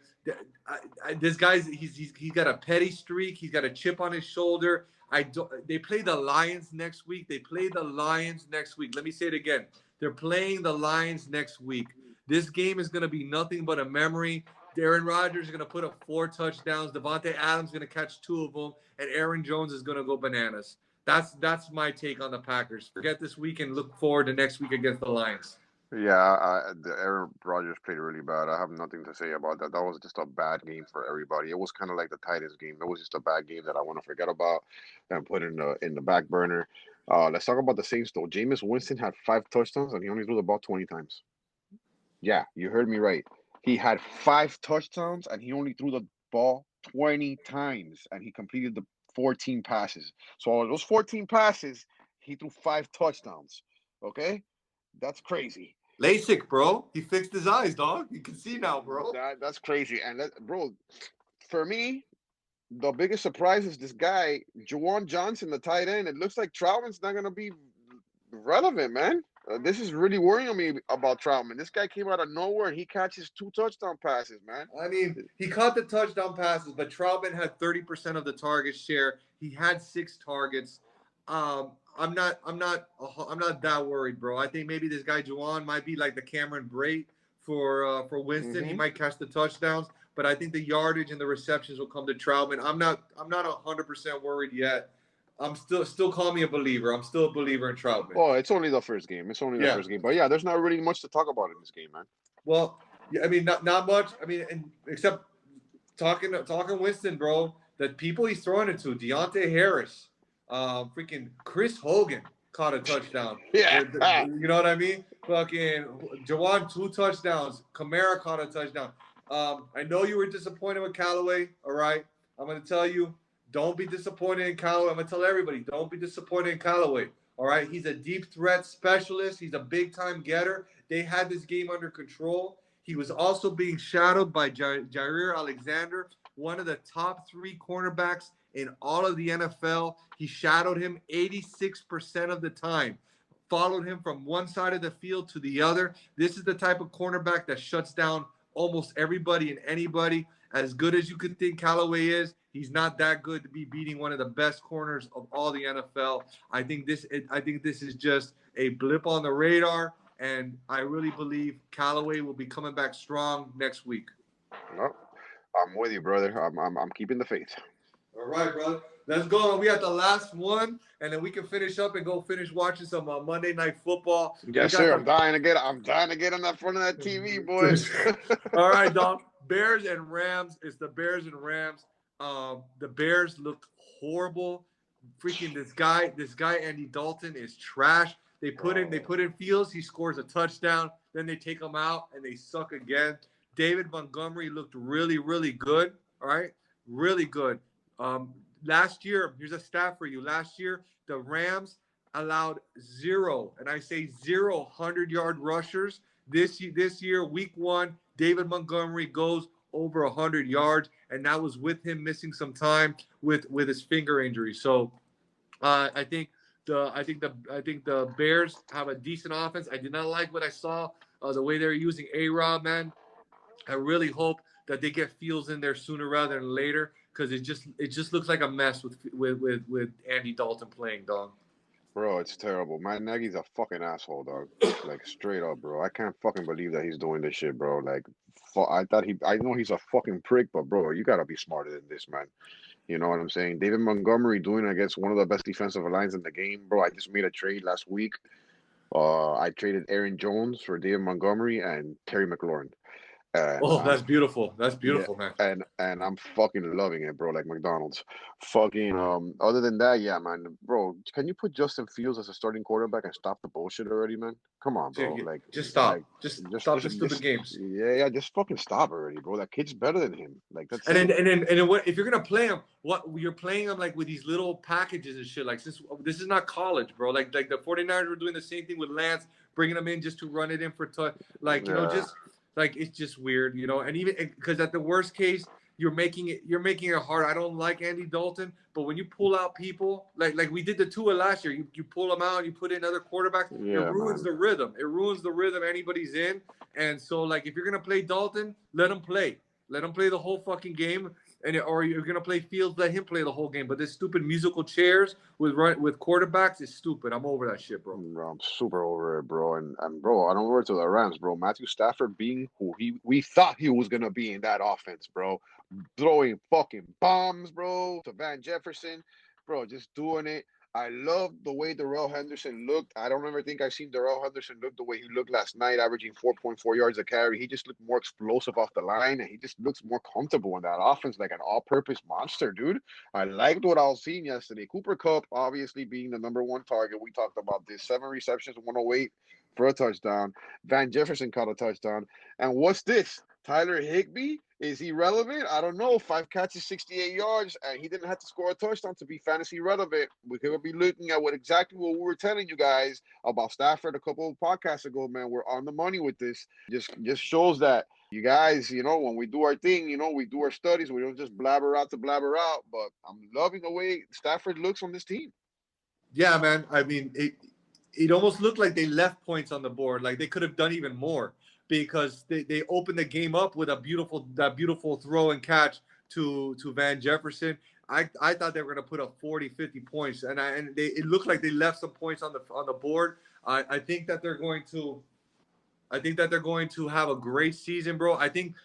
this guy's he's got a petty streak. He's got a chip on his shoulder. They play the Lions next week. Let me say it again. They're playing the Lions next week. This game is going to be nothing but a memory. Aaron Rodgers is going to put up 4 touchdowns. Devontae Adams is going to catch 2 of them, and Aaron Jones is going to go bananas. That's my take on the Packers. Forget this week and look forward to next week against the Lions. Yeah, the Aaron Rodgers played really bad. I have nothing to say about that. That was just a bad game for everybody. It was kind of like the Titans game. It was just a bad game that I want to forget about and put in the back burner. Let's talk about the Saints though. Jameis Winston had 5 touchdowns and he only threw the ball 20 times. Yeah, you heard me right. He had 5 touchdowns and he only threw the ball 20 times and he completed the 14 passes. So on those 14 passes, he threw 5 touchdowns. Okay? That's crazy. LASIK, bro. He fixed his eyes, dog. You can see now, bro. That's crazy. And bro, for me, the biggest surprise is this guy, Juwan Johnson, the tight end. It looks like Troutman's not gonna be relevant, man. This is really worrying me about Troutman. This guy came out of nowhere and he catches 2 touchdown passes, man. I mean, he caught the touchdown passes, but Troutman had 30% of the target share. He had 6 targets. I'm not that worried, bro. I think maybe this guy Juwan might be like the Cameron Brate for Winston. He might catch the touchdowns, but I think the yardage and the receptions will come to Troutman. I'm not 100% worried yet. I'm still call me a believer. I'm still a believer in Troutman. Well, it's only the first game. The first game. But yeah, there's not really much to talk about in this game, man. Well, yeah, I mean, not much. I mean, except talking Winston, bro. The people he's throwing it to, Deontay Harris, freaking Chris Hogan caught a touchdown. Yeah. You know what I mean? Fucking Jawan, 2 touchdowns. Kamara caught a touchdown. I know you were disappointed with Callaway, all right? I'm going to tell you, don't be disappointed in Callaway. I'm going to tell everybody, don't be disappointed in Callaway, all right? He's a deep threat specialist. He's a big-time getter. They had this game under control. He was also being shadowed by Jair Alexander, one of the top 3 cornerbacks in all of the NFL. He shadowed him 86% of the time, followed him from one side of the field to the other. This is the type of cornerback that shuts down almost everybody and anybody. As good as you could think Callaway is, he's not that good to be beating one of the best corners of all the NFL. I think this is just a blip on the radar, and I really believe Callaway will be coming back strong next week. No, I'm with you, brother. I'm keeping the faith. All right, brother. Let's go. We got the last one, and then we can finish up and go finish watching some Monday Night Football. Yes, sir. I'm dying to get on that front of that TV, boys. All right, dog. Bears and Rams. It's the Bears and Rams. The Bears looked horrible. Freaking this guy Andy Dalton is trash. They put in Fields. He scores a touchdown. Then they take him out and they suck again. David Montgomery looked really, really good. All right, really good. Last year, here's a stat for you. Last year, the Rams allowed 0, and I say 0, 100-yard rushers. This year, week 1, David Montgomery goes over 100 yards, and that was with him missing some time with his finger injury. So, I think the Bears have a decent offense. I did not like what I saw, the way they're using A-Rob, man. I really hope that they get Fields in there sooner rather than later, because it just looks like a mess with Andy Dalton playing, dog. Bro, it's terrible. Matt Nagy's a fucking asshole, dog. Like, straight up, bro. I can't fucking believe that he's doing this shit, bro. Like, I know he's a fucking prick, but bro, you gotta be smarter than this, man. You know what I'm saying? David Montgomery doing it against one of the best defensive lines in the game, bro. I just made a trade last week. I traded Aaron Jones for David Montgomery and Terry McLaurin. That's beautiful. That's beautiful, man. And I'm fucking loving it, bro. Like McDonald's. Fucking other than that, yeah, man, bro. Can you put Justin Fields as a starting quarterback and stop the bullshit already, man? Come on, bro. Like, just stop. Like, just stop the stupid games. Yeah, just fucking stop already, bro. That kid's better than him. Like, that's and then what if you're gonna play him? What you're playing him like with these little packages and shit? Like, this is not college, bro. Like the 49ers were doing the same thing with Lance, bringing him in just to run it in for like, you know, just. Like, it's just weird, you know, and even because at the worst case, you're making it hard. I don't like Andy Dalton, but when you pull out people like we did the Tua last year, you pull them out and you put in other quarterbacks, it ruins the rhythm. It ruins the rhythm anybody's in. And so, like, if you're gonna play Dalton, let him play the whole fucking game. Or you're gonna play Fields, let him play the whole game. But this stupid musical chairs with quarterbacks is stupid. I'm over that shit, bro. I'm super over it, bro. And bro, I don't worry to the Rams, bro. Matthew Stafford being who we thought he was gonna be in that offense, bro. Throwing fucking bombs, bro, to Van Jefferson, bro. Just doing it. I love the way Darrell Henderson looked. I don't ever think I've seen Darrell Henderson look the way he looked last night, averaging 4.4 yards a carry. He just looked more explosive off the line, and he just looks more comfortable in that offense, like an all-purpose monster, dude. I liked what I was seeing yesterday. Cooper Kupp, obviously being the number 1 target. We talked about this. 7 receptions, 108 for a touchdown. Van Jefferson caught a touchdown. And what's this? Tyler Higbee? Is he relevant? I don't know. 5 catches, 68 yards, and he didn't have to score a touchdown to be fantasy relevant. We could be looking at exactly what we were telling you guys about Stafford a couple of podcasts ago, man. We're on the money with this. Just shows that you guys, you know, when we do our thing, you know, we do our studies. We don't just blabber out to blabber out. But I'm loving the way Stafford looks on this team. Yeah, man. I mean, it almost looked like they left points on the board. Like they could have done even more, because they opened the game up with that beautiful throw and catch to Van Jefferson. I thought they were going to put up 40, 50 points, and it looked like they left some points on the board. I think that they're going to. I think that they're going to have a great season, bro. I think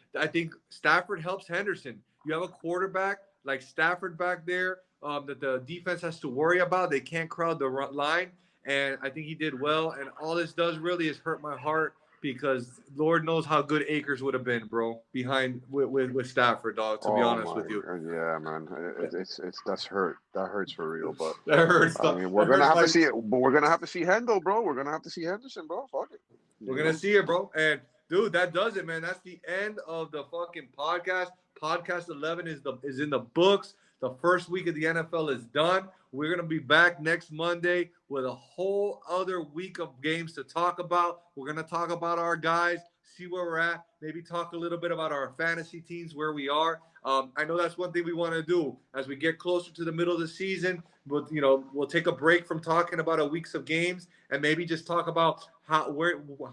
Stafford helps Henderson. You have a quarterback like Stafford back there that the defense has to worry about. They can't crowd the line, and I think he did well. And all this does really is hurt my heart because Lord knows how good Akers would have been, bro, behind with Stafford, dog. To be Oh honest my with you, God, yeah, man, it's that's hurt. That hurts for real. But that hurts. I mean, we're That gonna hurts have my to see it. But we're gonna have to see Hendo, bro. We're gonna have to see Henderson, bro. Fuck it. We're gonna see it, bro. And dude, that does it, man. That's the end of the fucking podcast. Podcast 11 is in the books. The first week of the NFL is done. We're gonna be back next Monday with a whole other week of games to talk about. We're gonna talk about our guys, see where we're at, maybe talk a little bit about our fantasy teams, where we are. I know that's one thing we want to do as we get closer to the middle of the season. But we'll take a break from talking about a weeks of games and maybe just talk about how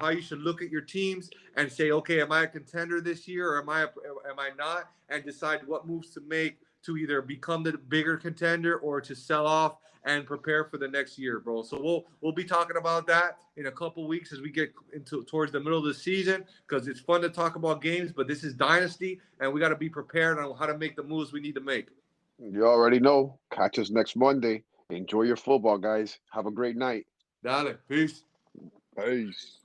you should look at your teams and say, okay, am I a contender this year or am I not? And decide what moves to make to either become the bigger contender or to sell off and prepare for the next year, bro. So we'll be talking about that in a couple weeks as we get towards the middle of the season, because it's fun to talk about games, but this is Dynasty and we got to be prepared on how to make the moves we need to make. You already know. Catch us next Monday. Enjoy your football, guys. Have a great night. Dale, peace. Peace.